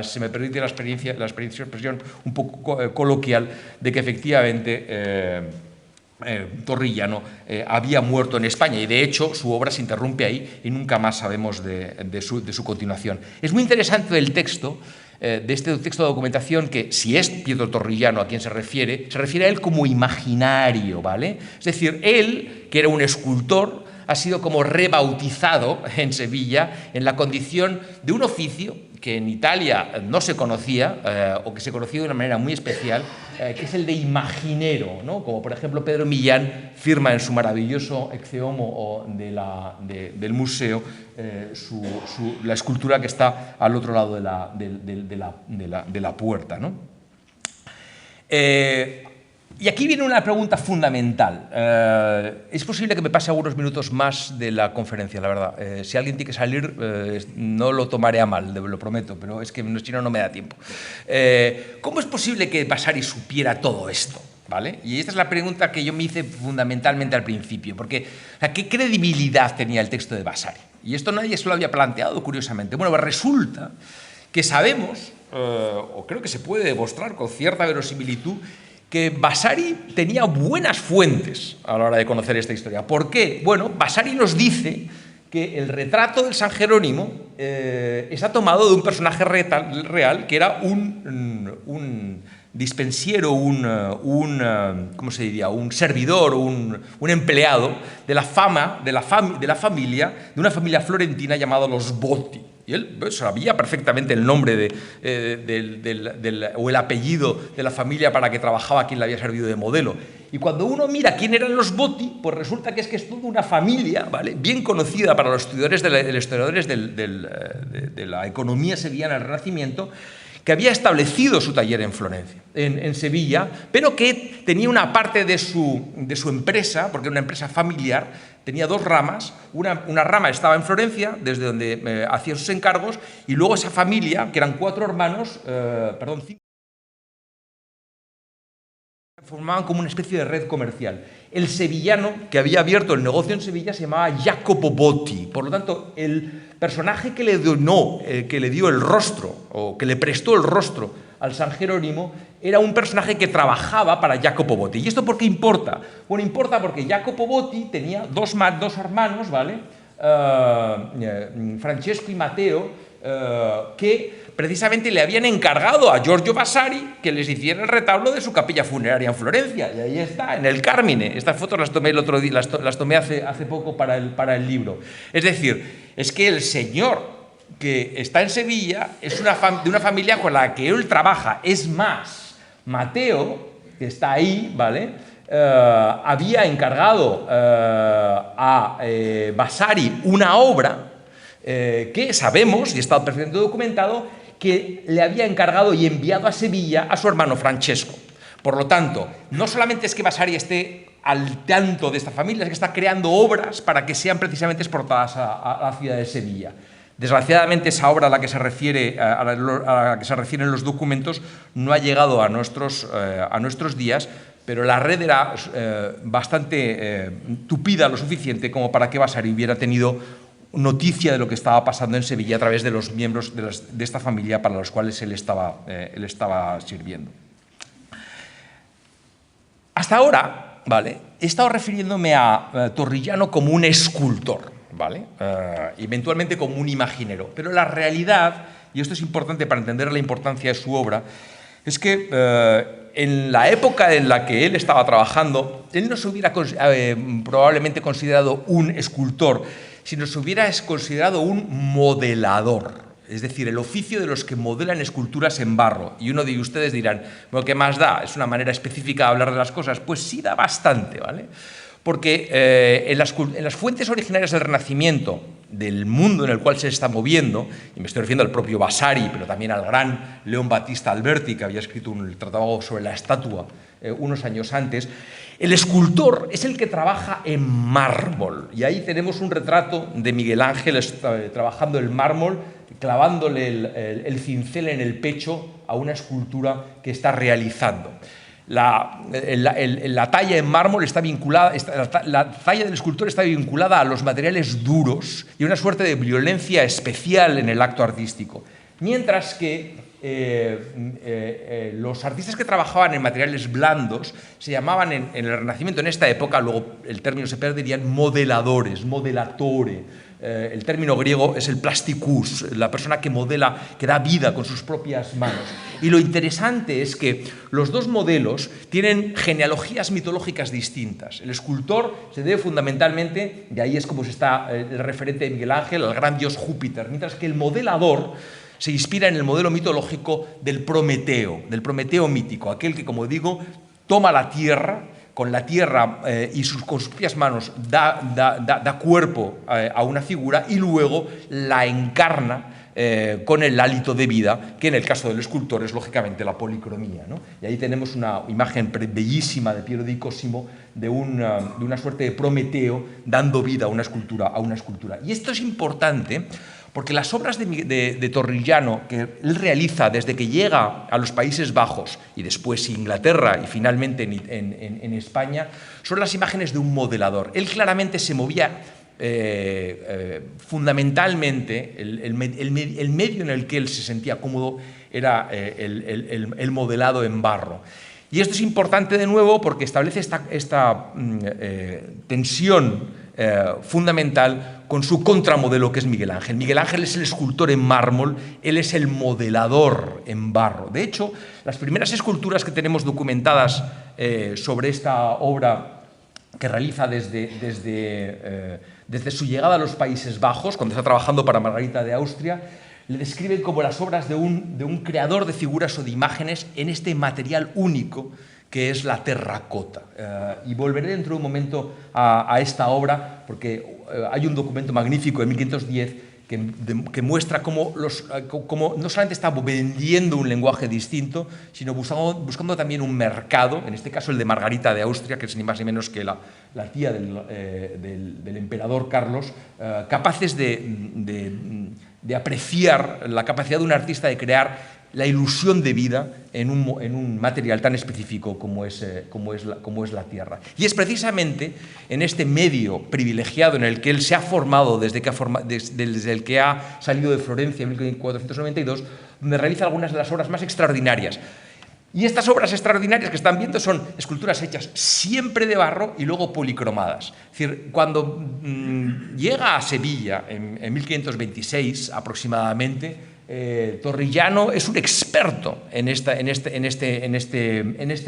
Se me permite la expresión un poco coloquial, de que efectivamente Torrigiano había muerto en España, y de hecho su obra se interrumpe ahí y nunca más sabemos de su continuación. Es muy interesante el texto, de este texto de documentación, que si es Pietro Torrigiano a quien se refiere a él como imaginario, ¿vale? Es decir, él, que era un escultor, ha sido como rebautizado en Sevilla en la condición de un oficio que en Italia no se conocía, o que se conocía de una manera muy especial, que es el de imaginero, ¿no? Como por ejemplo Pedro Millán firma en su maravilloso Ecce Homo del museo la escultura que está al otro lado de la puerta, ¿no? Y aquí viene una pregunta fundamental. Es posible que me pase algunos minutos más de la conferencia, la verdad. Si alguien tiene que salir, no lo tomaré a mal, lo prometo, pero es que si no, no me da tiempo. ¿Cómo es posible que Vasari supiera todo esto? ¿Vale? Y esta es la pregunta que yo me hice fundamentalmente al principio, porque ¿qué credibilidad tenía el texto de Vasari? Y esto nadie se lo había planteado, curiosamente. Bueno, pues resulta que sabemos, o creo que se puede demostrar con cierta verosimilitud, que Vasari tenía buenas fuentes a la hora de conocer esta historia. ¿Por qué? Bueno, Vasari nos dice que el retrato del San Jerónimo está tomado de un personaje real que era un dispensiero, ¿cómo se diría? Un servidor, un empleado de la familia, de una familia florentina llamada los Botti. Y él sabía perfectamente el nombre o el apellido de la familia para que trabajaba, quien le había servido de modelo. Y cuando uno mira quién eran los Botti, pues resulta que es toda una familia, ¿vale?, bien conocida para los estudiadores de la economía sevillana del Renacimiento, que había establecido su taller en Florencia, en Sevilla, pero que tenía una parte de su empresa, porque era una empresa familiar, tenía dos ramas. Una rama estaba en Florencia, desde donde hacía sus encargos, y luego esa familia, que eran 4 hermanos, 5, formaban como una especie de red comercial. El sevillano que había abierto el negocio en Sevilla se llamaba Jacopo Botti. Por lo tanto, el personaje que le dio el rostro, o que le prestó el rostro al San Jerónimo, era un personaje que trabajaba para Jacopo Botti. ¿Y esto por qué importa? Bueno, importa porque Jacopo Botti tenía dos hermanos, ¿vale?, Francesco y Matteo, que precisamente le habían encargado a Giorgio Vasari que les hiciera el retablo de su capilla funeraria en Florencia. Y ahí está, en el Carmine. Estas fotos las tomé el otro día, las tomé hace poco para el libro. Es decir, es que el señor que está en Sevilla es de una familia con la que él trabaja. Es más, Mateo, que está ahí, ¿vale?, había encargado a Vasari una obra que sabemos, y está perfectamente documentado, que le había encargado y enviado a Sevilla a su hermano Francesco. Por lo tanto, no solamente es que Vasari esté al tanto de esta familia, es que está creando obras para que sean precisamente exportadas a la ciudad de Sevilla. Desgraciadamente, esa obra a la que se refieren los documentos no ha llegado a nuestros días, pero la red era bastante tupida lo suficiente como para que Vasari hubiera tenido noticia de lo que estaba pasando en Sevilla a través de los miembros de esta familia para los cuales él estaba sirviendo. Hasta ahora, ¿vale?, he estado refiriéndome a Torrigiano como un escultor, ¿vale?, eventualmente como un imaginero, pero la realidad, y esto es importante para entender la importancia de su obra, es que en la época en la que él estaba trabajando, él no se hubiera probablemente considerado un escultor, sino se hubiera considerado un modelador, es decir, el oficio de los que modelan esculturas en barro. Y uno de ustedes dirán, bueno, ¿qué más da? ¿Es una manera específica de hablar de las cosas? Pues sí da bastante, ¿vale? Porque en las fuentes originarias del Renacimiento, del mundo en el cual se está moviendo, y me estoy refiriendo al propio Vasari, pero también al gran León Battista Alberti, que había escrito un tratado sobre la estatua unos años antes, el escultor es el que trabaja en mármol. Y ahí tenemos un retrato de Miguel Ángel trabajando el mármol, clavándole el cincel en el pecho a una escultura que está realizando. La talla en mármol está vinculada, la talla del escultor está vinculada a los materiales duros y a una suerte de violencia especial en el acto artístico. Mientras que los artistas que trabajaban en materiales blandos se llamaban en el Renacimiento, en esta época, luego el término se perderían, modeladores, modelatore. El término griego es el plasticus, la persona que modela, que da vida con sus propias manos. Y lo interesante es que los dos modelos tienen genealogías mitológicas distintas. El escultor se debe fundamentalmente, de ahí es como se está el referente de Miguel Ángel, al gran dios Júpiter, mientras que el modelador se inspira en el modelo mitológico del Prometeo mítico, aquel que, como digo, toma la tierra, con la tierra y con sus propias manos da cuerpo a una figura y luego la encarna con el hálito de vida, que en el caso del escultor es lógicamente la policromía, ¿no? Y ahí tenemos una imagen bellísima de Piero di Cosimo de una suerte de Prometeo dando vida a una escultura. Y esto es importante porque las obras de Torrigiano que él realiza desde que llega a los Países Bajos y después Inglaterra y finalmente en España son las imágenes de un modelador. Él claramente se movía fundamentalmente, el medio en el que él se sentía cómodo era el modelado en barro. Y esto es importante de nuevo porque establece esta tensión fundamental con su contramodelo, que es Miguel Ángel. Miguel Ángel es el escultor en mármol, él es el modelador en barro. De hecho, las primeras esculturas que tenemos documentadas sobre esta obra que realiza desde su llegada a los Países Bajos, cuando está trabajando para Margarita de Austria, le describen como las obras de un creador de figuras o de imágenes en este material único que es la terracota. Y volveré dentro de un momento a esta obra, porque hay un documento magnífico de 1510 que muestra cómo no solamente está vendiendo un lenguaje distinto, sino buscando también un mercado, en este caso el de Margarita de Austria, que es ni más ni menos que la tía del emperador Carlos, capaces de apreciar la capacidad de un artista de crear la ilusión de vida en un material tan específico como es la tierra. Y es precisamente en este medio privilegiado en el que él se ha formado desde el que ha salido de Florencia en 1492, donde realiza algunas de las obras más extraordinarias. Y estas obras extraordinarias que están viendo son esculturas hechas siempre de barro y luego policromadas. Es decir, cuando llega a Sevilla en 1526 aproximadamente, Torrigiano es un experto en este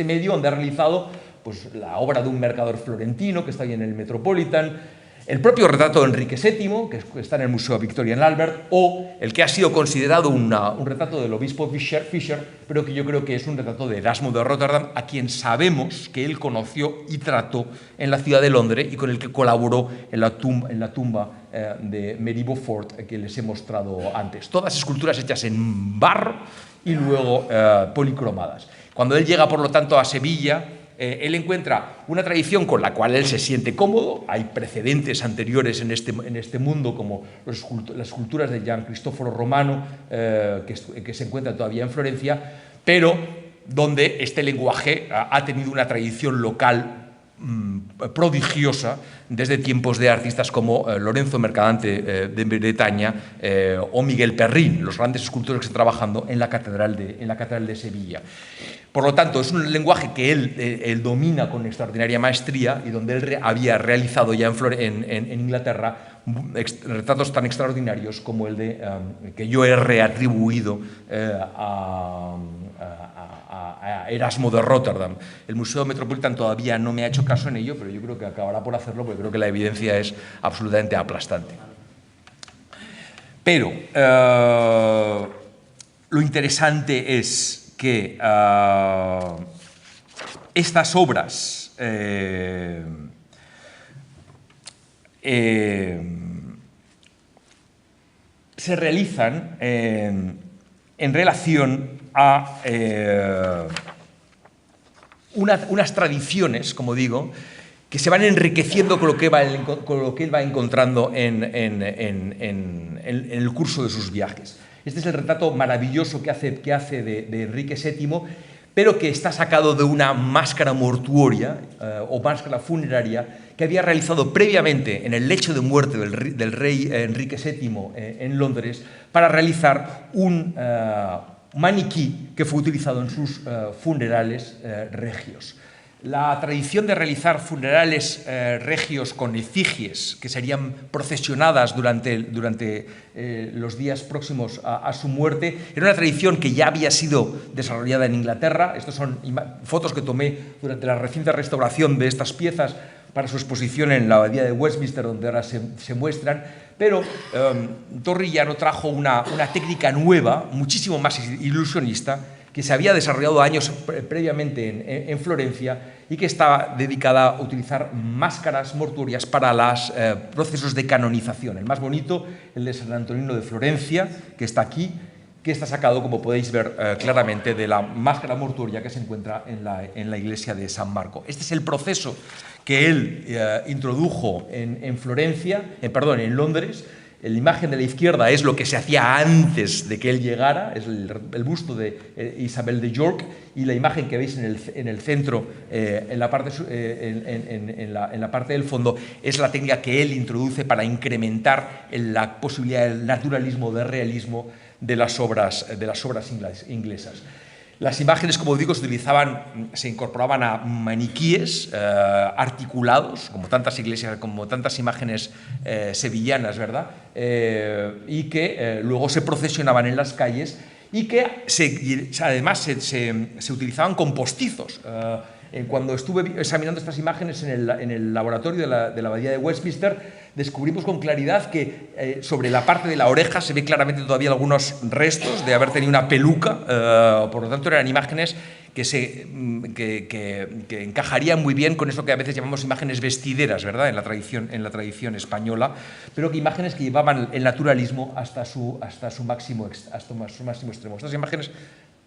medio, donde ha realizado pues, la obra de un mercader florentino que está ahí en el Metropolitan, el propio retrato de Enrique VII, que está en el Museo Victoria en Albert, o el que ha sido considerado un retrato del obispo Fischer, pero que yo creo que es un retrato de Erasmo de Rotterdam, a quien sabemos que él conoció y trató en la ciudad de Londres y con el que colaboró en la tumba de Mary Beaufort, que les he mostrado antes. Todas esculturas hechas en barro y luego policromadas. Cuando él llega, por lo tanto, a Sevilla, él encuentra una tradición con la cual él se siente cómodo. Hay precedentes anteriores en este mundo, como las esculturas de Gian Cristoforo Romano, que se encuentran todavía en Florencia, pero donde este lenguaje ha tenido una tradición local prodigiosa desde tiempos de artistas como Lorenzo Mercadante de Bretaña o Miguel Perrín, los grandes escultores que están trabajando en la Catedral de Sevilla. Por lo tanto, es un lenguaje que él domina con extraordinaria maestría y donde él había realizado ya en Inglaterra retratos tan extraordinarios como el que yo he reatribuido a Erasmo de Rotterdam. El Museo Metropolitan todavía no me ha hecho caso en ello, pero yo creo que acabará por hacerlo porque creo que la evidencia es absolutamente aplastante. Pero lo interesante es que estas obras se realizan en relación a unas tradiciones, como digo, que se van enriqueciendo con lo que él va encontrando en el curso de sus viajes. Este es el retrato maravilloso que hace de Enrique VII, pero que está sacado de una máscara mortuoria o máscara funeraria que había realizado previamente en el lecho de muerte del rey Enrique VII en Londres para realizar un maniquí que fue utilizado en sus funerales regios. La tradición de realizar funerales regios con efigies que serían procesionadas durante los días próximos a su muerte era una tradición que ya había sido desarrollada en Inglaterra. Estas son fotos que tomé durante la reciente restauración de estas piezas para su exposición en la abadía de Westminster, donde ahora se muestran, pero Torrigiano trajo una técnica nueva, muchísimo más ilusionista, que se había desarrollado años previamente en Florencia y que estaba dedicada a utilizar máscaras mortuorias para los procesos de canonización. El más bonito, el de San Antonino de Florencia, que está aquí, que está sacado, como podéis ver claramente, de la máscara mortuoria que se encuentra en la iglesia de San Marco. Este es el proceso que él introdujo en Florencia, en Londres. La imagen de la izquierda es lo que se hacía antes de que él llegara, es el busto de Isabel de York, y la imagen que veis en el centro, en la parte del fondo, es la técnica que él introduce para incrementar la posibilidad del naturalismo, del realismo de las obras inglesas. Las imágenes, como digo, se incorporaban a maniquíes articulados, como tantas iglesias, como tantas imágenes sevillanas, ¿verdad? Y que luego se procesionaban en las calles y que además se utilizaban con postizos. Cuando estuve examinando estas imágenes en el laboratorio de la Abadía de Westminster, descubrimos con claridad que sobre la parte de la oreja se ve claramente todavía algunos restos de haber tenido una peluca, por lo tanto eran imágenes que encajarían muy bien con eso que a veces llamamos imágenes vestideras, ¿verdad? En la tradición española, pero que imágenes que llevaban el naturalismo hasta su máximo extremo. Estas imágenes,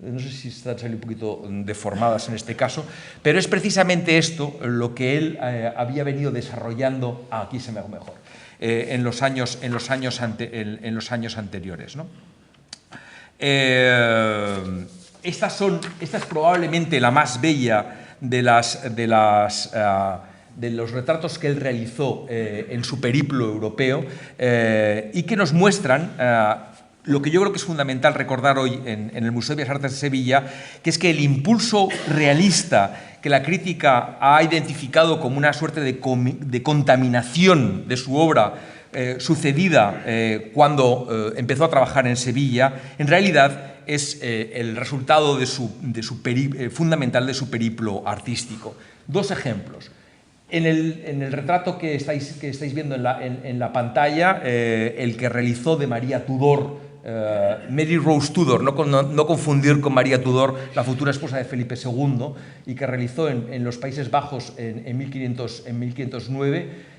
no sé si están saliendo un poquito deformadas en este caso, pero es precisamente esto lo que él había venido desarrollando, aquí se me hago mejor, en los años anteriores, ¿no? Esta es probablemente la más bella de los retratos que él realizó en su periplo europeo y que nos muestran lo que yo creo que es fundamental recordar hoy en el Museo de Bellas Artes de Sevilla, que es que el impulso realista que la crítica ha identificado como una suerte de contaminación de su obra sucedida cuando empezó a trabajar en Sevilla, en realidad es el resultado fundamental de su periplo artístico. Dos ejemplos. En el retrato que estáis viendo en la pantalla, el que realizó de María Tudor, Mary Rose Tudor, no confundir con María Tudor, la futura esposa de Felipe II, y que realizó en los Países Bajos en 1509,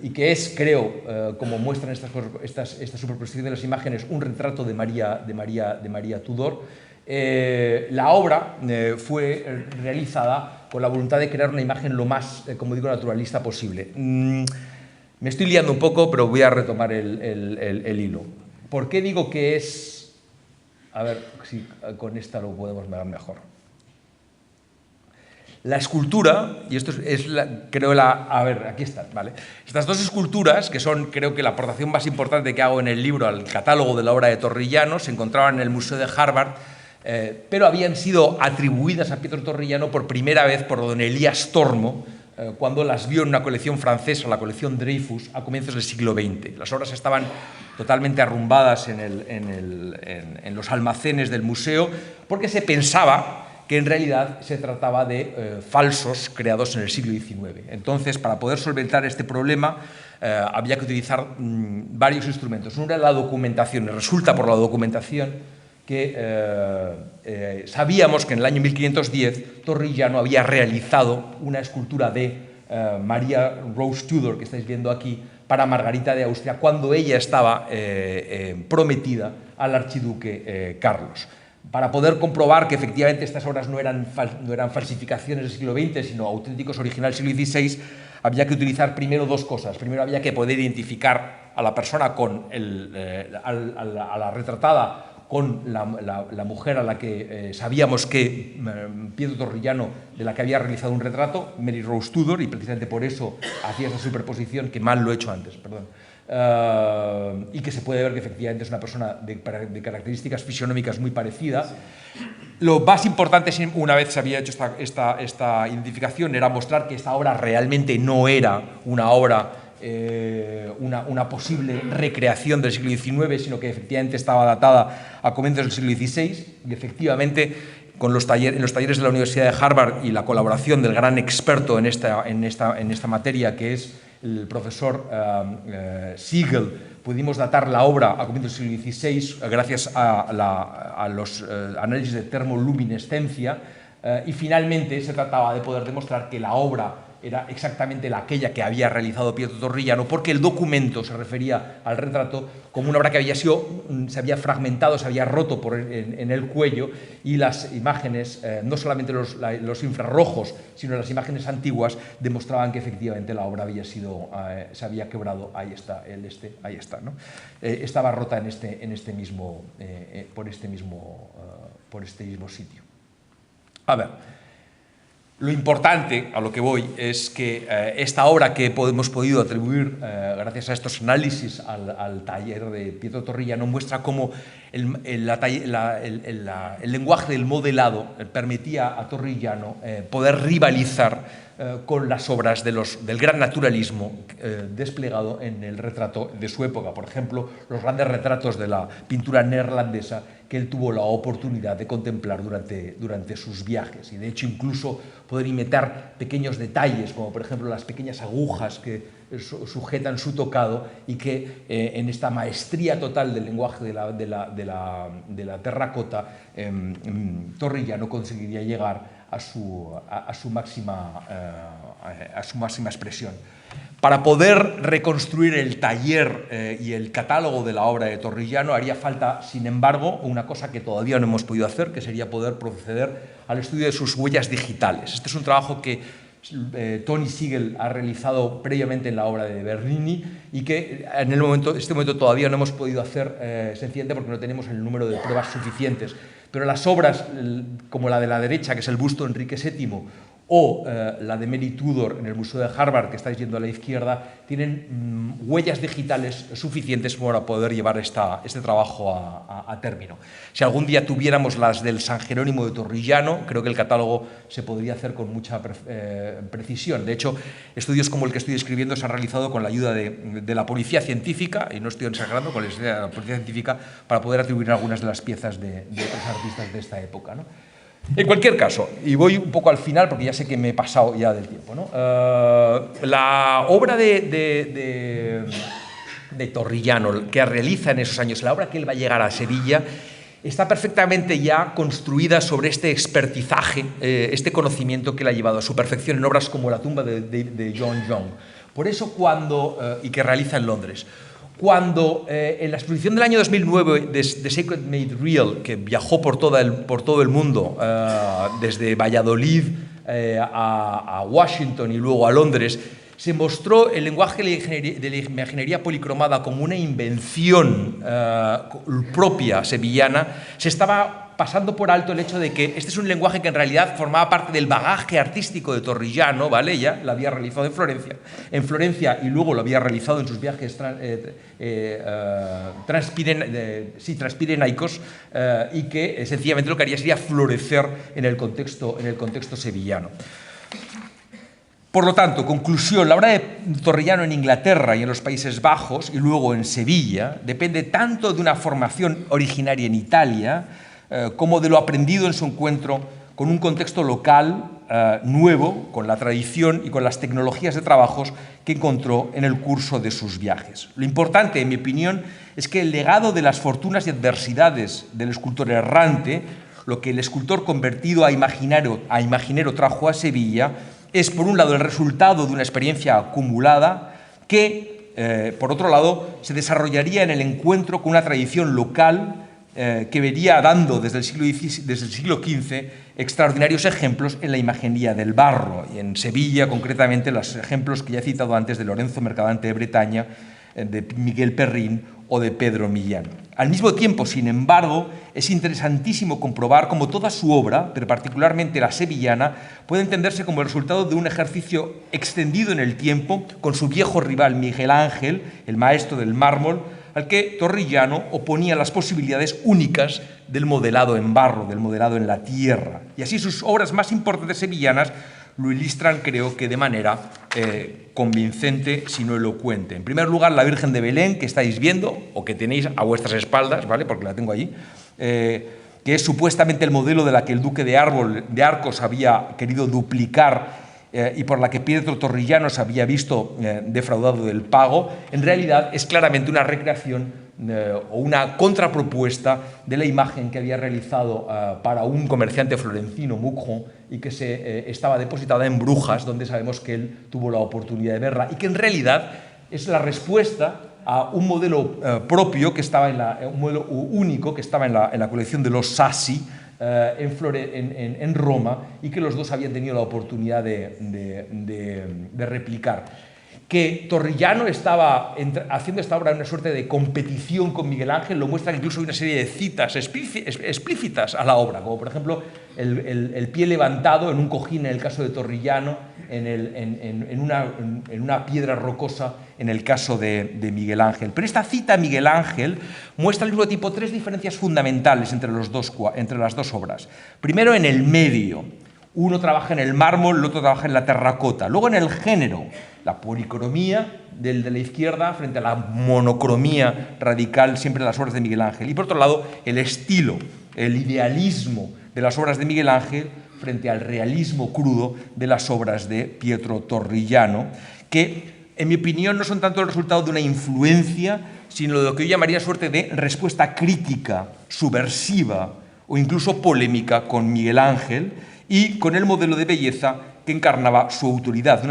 y que es, creo, como muestran esta superposición de las imágenes, un retrato de María Tudor. La obra fue realizada con la voluntad de crear una imagen lo más, como digo, naturalista posible. Me estoy liando un poco, pero voy a retomar el hilo. ¿Por qué digo que es...? A ver si con esta lo podemos ver mejor. La escultura, y esto a ver, aquí están, ¿vale? Estas dos esculturas, que son, creo que la aportación más importante que hago en el libro al catálogo de la obra de Torrillano, se encontraban en el Museo de Harvard, pero habían sido atribuidas a Pietro Torrillano por primera vez por don Elías Tormo, cuando las vio en una colección francesa, la colección Dreyfus, a comienzos del siglo XX. Las obras estaban totalmente arrumbadas en los almacenes del museo, porque se pensaba que en realidad se trataba de falsos creados en el siglo XIX. Entonces, para poder solventar este problema, había que utilizar varios instrumentos. Uno era la documentación, y resulta por la documentación que sabíamos que en el año 1510 Torrillano había realizado una escultura de María Rose Tudor, que estáis viendo aquí, para Margarita de Austria, cuando ella estaba prometida al archiduque Carlos. Para poder comprobar que efectivamente estas obras no eran falsificaciones del siglo XX, sino auténticos originales del siglo XVI, había que utilizar primero dos cosas. Primero había que poder identificar a la persona a la retratada con la mujer a la que sabíamos que Pietro Torrillano, de la que había realizado un retrato, Mary Rose Tudor, y precisamente por eso hacía esa superposición, que mal lo he hecho antes, perdón. Y que se puede ver que efectivamente es una persona de características fisionómicas muy parecidas. Lo más importante, una vez se había hecho esta identificación, era mostrar que esta obra realmente no era una obra, una posible recreación del siglo XIX, sino que efectivamente estaba datada a comienzos del siglo XVI, y efectivamente en los talleres de la Universidad de Harvard y la colaboración del gran experto en esta materia, que es el profesor Siegel, pudimos datar la obra a comienzos del siglo XVI gracias a los análisis de termoluminescencia, y finalmente se trataba de poder demostrar que la obra era exactamente aquella que había realizado Pietro Torrigiano, porque el documento se refería al retrato como una obra que se había fragmentado, se había roto en el cuello, y las imágenes, no solamente los infrarrojos, sino las imágenes antiguas, demostraban que efectivamente la obra se había quebrado. Ahí está, ahí está, ¿no? Estaba rota por este mismo sitio. A ver, lo importante a lo que voy es que esta obra que hemos podido atribuir gracias a estos análisis al taller de Pietro Torrigiano muestra cómo el lenguaje del modelado permitía a Torrigiano poder rivalizar con las obras del gran naturalismo desplegado en el retrato de su época. Por ejemplo, los grandes retratos de la pintura neerlandesa que él tuvo la oportunidad de contemplar durante sus viajes, y de hecho incluso poder imitar pequeños detalles, como por ejemplo las pequeñas agujas que sujetan su tocado, y que en esta maestría total del lenguaje de la terracota, Torrigiano conseguiría llegar a su máxima expresión. Para poder reconstruir el taller y el catálogo de la obra de Torrigiano haría falta, sin embargo, una cosa que todavía no hemos podido hacer, que sería poder proceder al estudio de sus huellas digitales. Este es un trabajo que Toni Siegel ha realizado previamente en la obra de Bernini, y que en este momento todavía no hemos podido hacer, sencillamente porque no tenemos el número de pruebas suficientes. Pero las obras, como la de la derecha, que es el busto de Enrique VII, o la de Mary Tudor en el Museo de Harvard, que estáis viendo a la izquierda, tienen huellas digitales suficientes para poder llevar este trabajo a término. Si algún día tuviéramos las del San Jerónimo de Torrigiano, creo que el catálogo se podría hacer con mucha precisión. De hecho, estudios como el que estoy escribiendo se han realizado con la ayuda de la policía científica, y no estoy exagerando, con la ayuda de la policía científica, para poder atribuir algunas de las piezas de otros artistas de esta época, ¿no? En cualquier caso, y voy un poco al final porque ya sé que me he pasado ya del tiempo, ¿no? La obra de Torrigiano que realiza en esos años, la obra que él va a llegar a Sevilla, está perfectamente ya construida sobre este expertizaje, este conocimiento que le ha llevado a su perfección en obras como La tumba de John Young. Por eso y que realiza en Londres. Cuando en la exposición del año 2009 de Sacred Made Real, que viajó por todo el mundo, desde Valladolid a Washington y luego a Londres, se mostró el lenguaje de la imaginería policromada como una invención propia sevillana, se estaba pasando por alto el hecho de que este es un lenguaje que en realidad formaba parte del bagaje artístico de Torrigiano, ¿vale? Ya lo había realizado en Florencia, y luego lo había realizado en sus viajes transpirenaicos, y que sencillamente lo que haría sería florecer en el contexto sevillano. Por lo tanto, conclusión, la obra de Torrigiano en Inglaterra y en los Países Bajos, y luego en Sevilla, depende tanto de una formación originaria en Italia, como de lo aprendido en su encuentro con un contexto local nuevo, con la tradición y con las tecnologías de trabajos que encontró en el curso de sus viajes. Lo importante, en mi opinión, es que el legado de las fortunas y adversidades del escultor errante, lo que el escultor convertido a imaginero trajo a Sevilla, es, por un lado, el resultado de una experiencia acumulada que, por otro lado, se desarrollaría en el encuentro con una tradición local que vería dando desde el siglo XV extraordinarios ejemplos en la imaginería del barro, y en Sevilla, concretamente, los ejemplos que ya he citado antes de Lorenzo Mercadante de Bretaña, de Miguel Perrín o de Pedro Millán. Al mismo tiempo, sin embargo, es interesantísimo comprobar cómo toda su obra, pero particularmente la sevillana, puede entenderse como el resultado de un ejercicio extendido en el tiempo con su viejo rival Miguel Ángel, el maestro del mármol, al que Torrigiano oponía las posibilidades únicas del modelado en barro, del modelado en la tierra. Y así sus obras más importantes sevillanas lo ilustran, creo que de manera convincente, si no elocuente. En primer lugar, la Virgen de Belén, que estáis viendo, o que tenéis a vuestras espaldas, ¿vale? Porque la tengo allí, que es supuestamente el modelo de la que el duque de Arcos había querido duplicar y por la que Pietro Torrillano se había visto defraudado del pago, en realidad es claramente una recreación o una contrapropuesta de la imagen que había realizado para un comerciante florentino, Moucron, y que estaba depositada en Brujas, donde sabemos que él tuvo la oportunidad de verla, y que en realidad es la respuesta a un modelo propio, que estaba un modelo único que estaba en la colección de los Sassi, en Roma, y que los dos habían tenido la oportunidad de replicar. Que Torrillano estaba haciendo esta obra en una suerte de competición con Miguel Ángel lo muestra que incluso hay una serie de citas explícitas a la obra, como por ejemplo el pie levantado en un cojín en el caso de Torrillano, en una piedra rocosa en el caso de Miguel Ángel. Pero esta cita a Miguel Ángel muestra al mismo tiempo tres diferencias fundamentales entre las dos obras. Primero, en el medio. Uno trabaja en el mármol, el otro trabaja en la terracota. Luego en el género, la policromía del de la izquierda frente a la monocromía radical siempre de las obras de Miguel Ángel. Y por otro lado, el estilo, el idealismo de las obras de Miguel Ángel frente al realismo crudo de las obras de Pietro Torrillano, que en mi opinión no son tanto el resultado de una influencia, sino de lo que yo llamaría suerte de respuesta crítica, subversiva o incluso polémica con Miguel Ángel, y con el modelo de belleza que encarnaba su autoridad,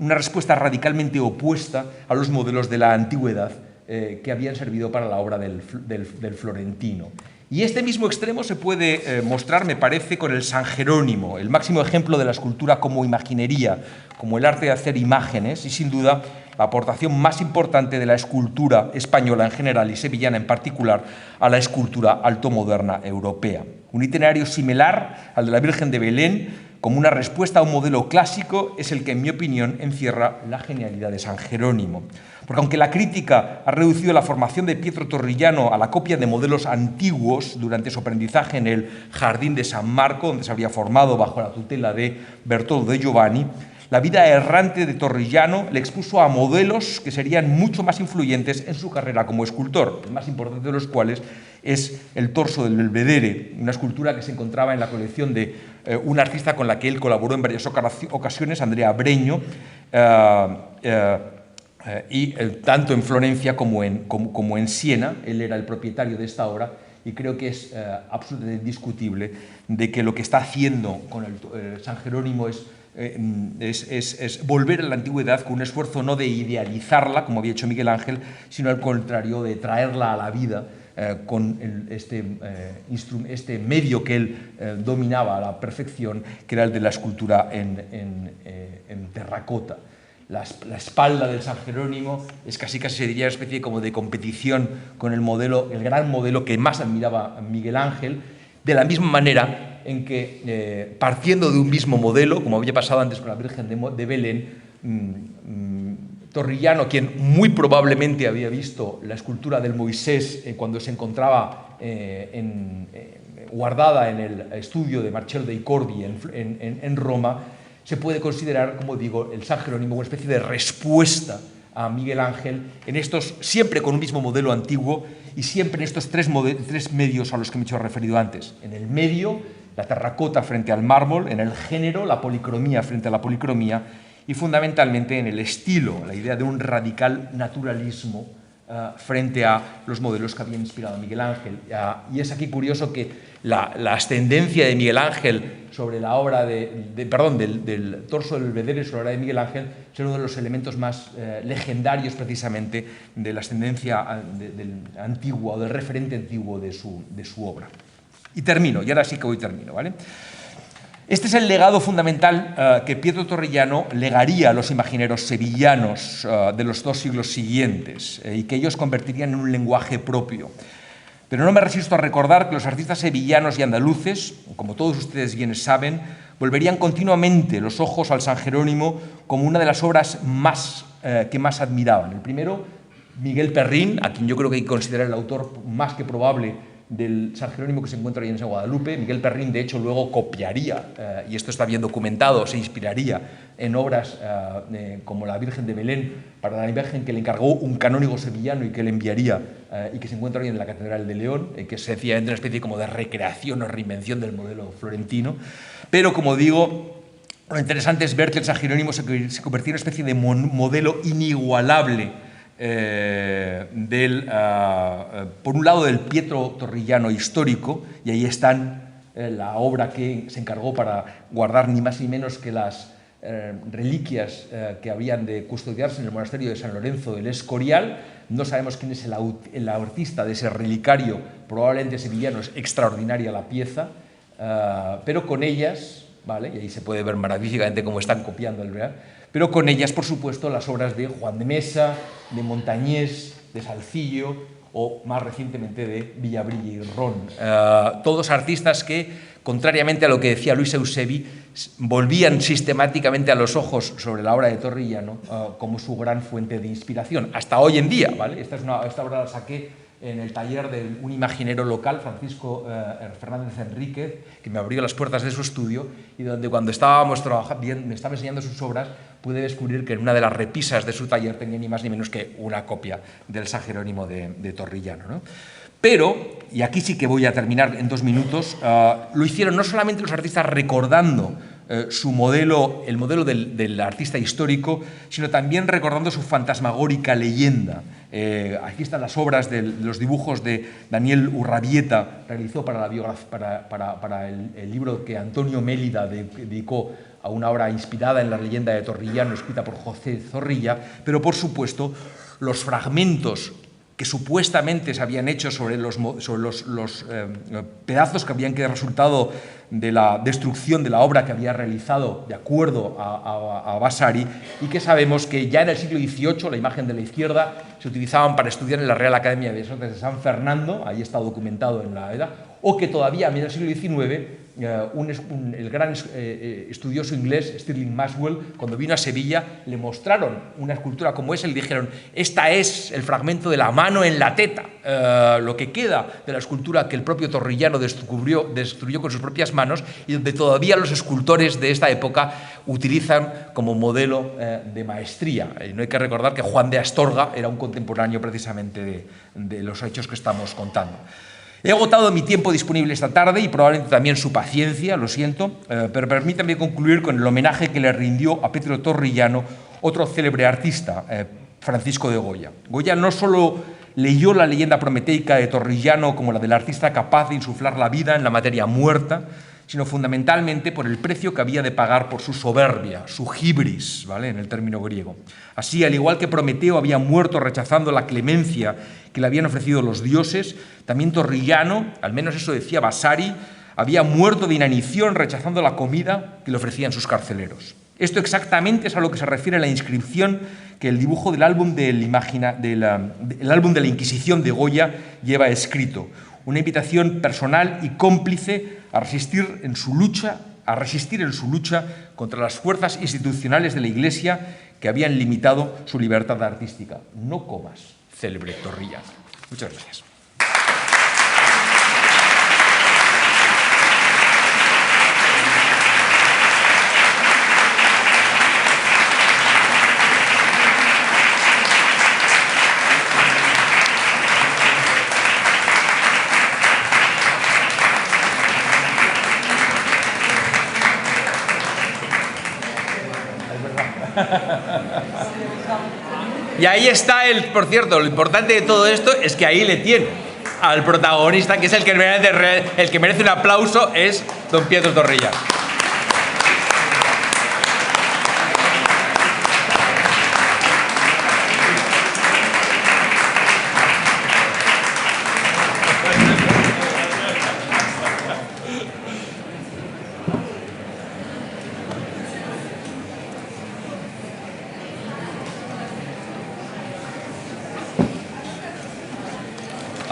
una respuesta radicalmente opuesta a los modelos de la antigüedad que habían servido para la obra del florentino. Y este mismo extremo se puede mostrar, me parece, con el San Jerónimo, el máximo ejemplo de la escultura como imaginería, como el arte de hacer imágenes, y sin duda la aportación más importante de la escultura española en general y sevillana en particular a la escultura altomoderna europea. Un itinerario similar al de la Virgen de Belén, como una respuesta a un modelo clásico, es el que, en mi opinión, encierra la genialidad de San Jerónimo. Porque aunque la crítica ha reducido la formación de Pietro Torrillano a la copia de modelos antiguos durante su aprendizaje en el Jardín de San Marco, donde se había formado bajo la tutela de Bertoldo de Giovanni, la vida errante de Torrillano le expuso a modelos que serían mucho más influyentes en su carrera como escultor, el más importante de los cuales es el torso del Belvedere, una escultura que se encontraba en la colección de una artista con la que él colaboró en varias ocasiones, Andrea Breño, y tanto en Florencia como en Siena. Él era el propietario de esta obra, y creo que es absolutamente indiscutible de que lo que está haciendo con el San Jerónimo es volver a la antigüedad con un esfuerzo no de idealizarla, como había hecho Miguel Ángel, sino al contrario, de traerla a la vida con este medio que él dominaba a la perfección, que era el de la escultura en terracota. La espalda del San Jerónimo es casi se diría una especie como de competición con el gran modelo que más admiraba Miguel Ángel, de la misma manera en que, partiendo de un mismo modelo, como había pasado antes con la Virgen de Belén, Torrillano, quien muy probablemente había visto la escultura del Moisés cuando se encontraba guardada en el estudio de Marcello dei Corvi en Roma, se puede considerar, como digo, el San Jerónimo una especie de respuesta a Miguel Ángel, siempre con un mismo modelo antiguo y siempre en estos tres medios a los que me he referido antes. En el medio, la terracota frente al mármol; en el género, la policromía frente a la policromía; y fundamentalmente en el estilo, la idea de un radical naturalismo frente a los modelos que habían inspirado a Miguel Ángel. Y es aquí curioso que la ascendencia de Miguel Ángel sobre la obra del torso del Belvedere sobre la obra de Miguel Ángel es uno de los elementos más legendarios precisamente de la ascendencia antigua o del referente antiguo de su obra. Y termino, y ahora sí que hoy termino, ¿vale? Este es el legado fundamental que Pietro Torrillano legaría a los imagineros sevillanos de los 2 siglos siguientes, y que ellos convertirían en un lenguaje propio. Pero no me resisto a recordar que los artistas sevillanos y andaluces, como todos ustedes bien saben, volverían continuamente los ojos al San Jerónimo como una de las obras que más admiraban. El primero, Miguel Perrín, a quien yo creo que hay que considerar el autor más que probable del San Jerónimo que se encuentra ahí en San Guadalupe. Miguel Perrín, de hecho, luego copiaría, y esto está bien documentado, se inspiraría en obras como la Virgen de Belén, para la imagen que le encargó un canónigo sevillano y que le enviaría, y que se encuentra hoy en la Catedral de León, que es sencillamente una especie como de recreación o reinvención del modelo florentino. Pero, como digo, Lo interesante es ver que el San Jerónimo se convirtió en una especie de modelo inigualable por un lado del Pietro Torrigiano histórico, y ahí están la obra que se encargó para guardar ni más ni menos que las reliquias que habían de custodiarse en el monasterio de San Lorenzo del Escorial. No sabemos quién es el artista de ese relicario, probablemente sevillano, es extraordinaria la pieza, pero con ellas, ¿vale? Y ahí se puede ver magníficamente cómo están copiando el real, pero con ellas, por supuesto, las obras de Juan de Mesa, de Montañés, de Salcillo o más recientemente de Villabrilla y Ron. Todos artistas que, contrariamente a lo que decía Luis Eusebi, volvían sistemáticamente a los ojos sobre la obra de Torrigiano como su gran fuente de inspiración, hasta hoy en día, ¿vale? Esta obra la saqué en el taller de un imaginero local, Francisco Fernández Enríquez, que me abrió las puertas de su estudio y donde cuando estábamos trabajando, me estaba enseñando sus obras, pude descubrir que en una de las repisas de su taller tenía ni más ni menos que una copia del San Jerónimo de Torrigiano, ¿no? Pero, y aquí sí que voy a terminar en 2 minutos, lo hicieron no solamente los artistas recordando su modelo, el modelo del artista histórico, sino también recordando su fantasmagórica leyenda. Aquí están las obras de los dibujos de Daniel Urrabieta, realizó para el libro que Antonio Mélida dedicó a una obra inspirada en la leyenda de Torrigiano, escrita por José Zorrilla, pero por supuesto los fragmentos que supuestamente se habían hecho sobre los pedazos que habían quedado resultado de la destrucción de la obra que había realizado de acuerdo a Vasari, y que sabemos que ya en el siglo XVIII, la imagen de la izquierda, se utilizaban para estudiar en la Real Academia de Bellas Artes de San Fernando, ahí está documentado en la edad, o que todavía a mediados del siglo XIX el gran estudioso inglés Stirling Maxwell, cuando vino a Sevilla, le mostraron una escultura como esa y le dijeron: esta es el fragmento de la mano en la teta, lo que queda de la escultura que el propio Torrigiano destruyó con sus propias manos, y donde todavía los escultores de esta época utilizan como modelo de maestría. No hay que recordar que Juan de Astorga era un contemporáneo precisamente de los hechos que estamos contando. He agotado mi tiempo disponible esta tarde y probablemente también su paciencia, lo siento, pero permítanme concluir con el homenaje que le rindió a Pietro Torrigiano otro célebre artista, Francisco de Goya. Goya no solo leyó la leyenda prometeica de Torrigiano como la del artista capaz de insuflar la vida en la materia muerta, sino fundamentalmente por el precio que había de pagar por su soberbia, su hibris, ¿vale?, en el término griego. Así, al igual que Prometeo había muerto rechazando la clemencia que le habían ofrecido los dioses, también Torrigiano, al menos eso decía Vasari, había muerto de inanición rechazando la comida que le ofrecían sus carceleros. Esto exactamente es a lo que se refiere la inscripción que el dibujo del álbum el álbum de la Inquisición de Goya lleva escrito. Una invitación personal y cómplice a resistir en su lucha contra las fuerzas institucionales de la Iglesia que habían limitado su libertad artística. No comas, célebre Torrigiano. Muchas gracias. Y ahí está por cierto, lo importante de todo esto es que ahí le tiene al protagonista, que es el que merece un aplauso, es don Pietro Torrigiano.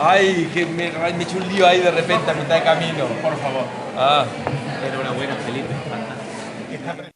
Ay, que me he hecho un lío ahí de repente a mitad de camino, por favor. Enhorabuena, Felipe.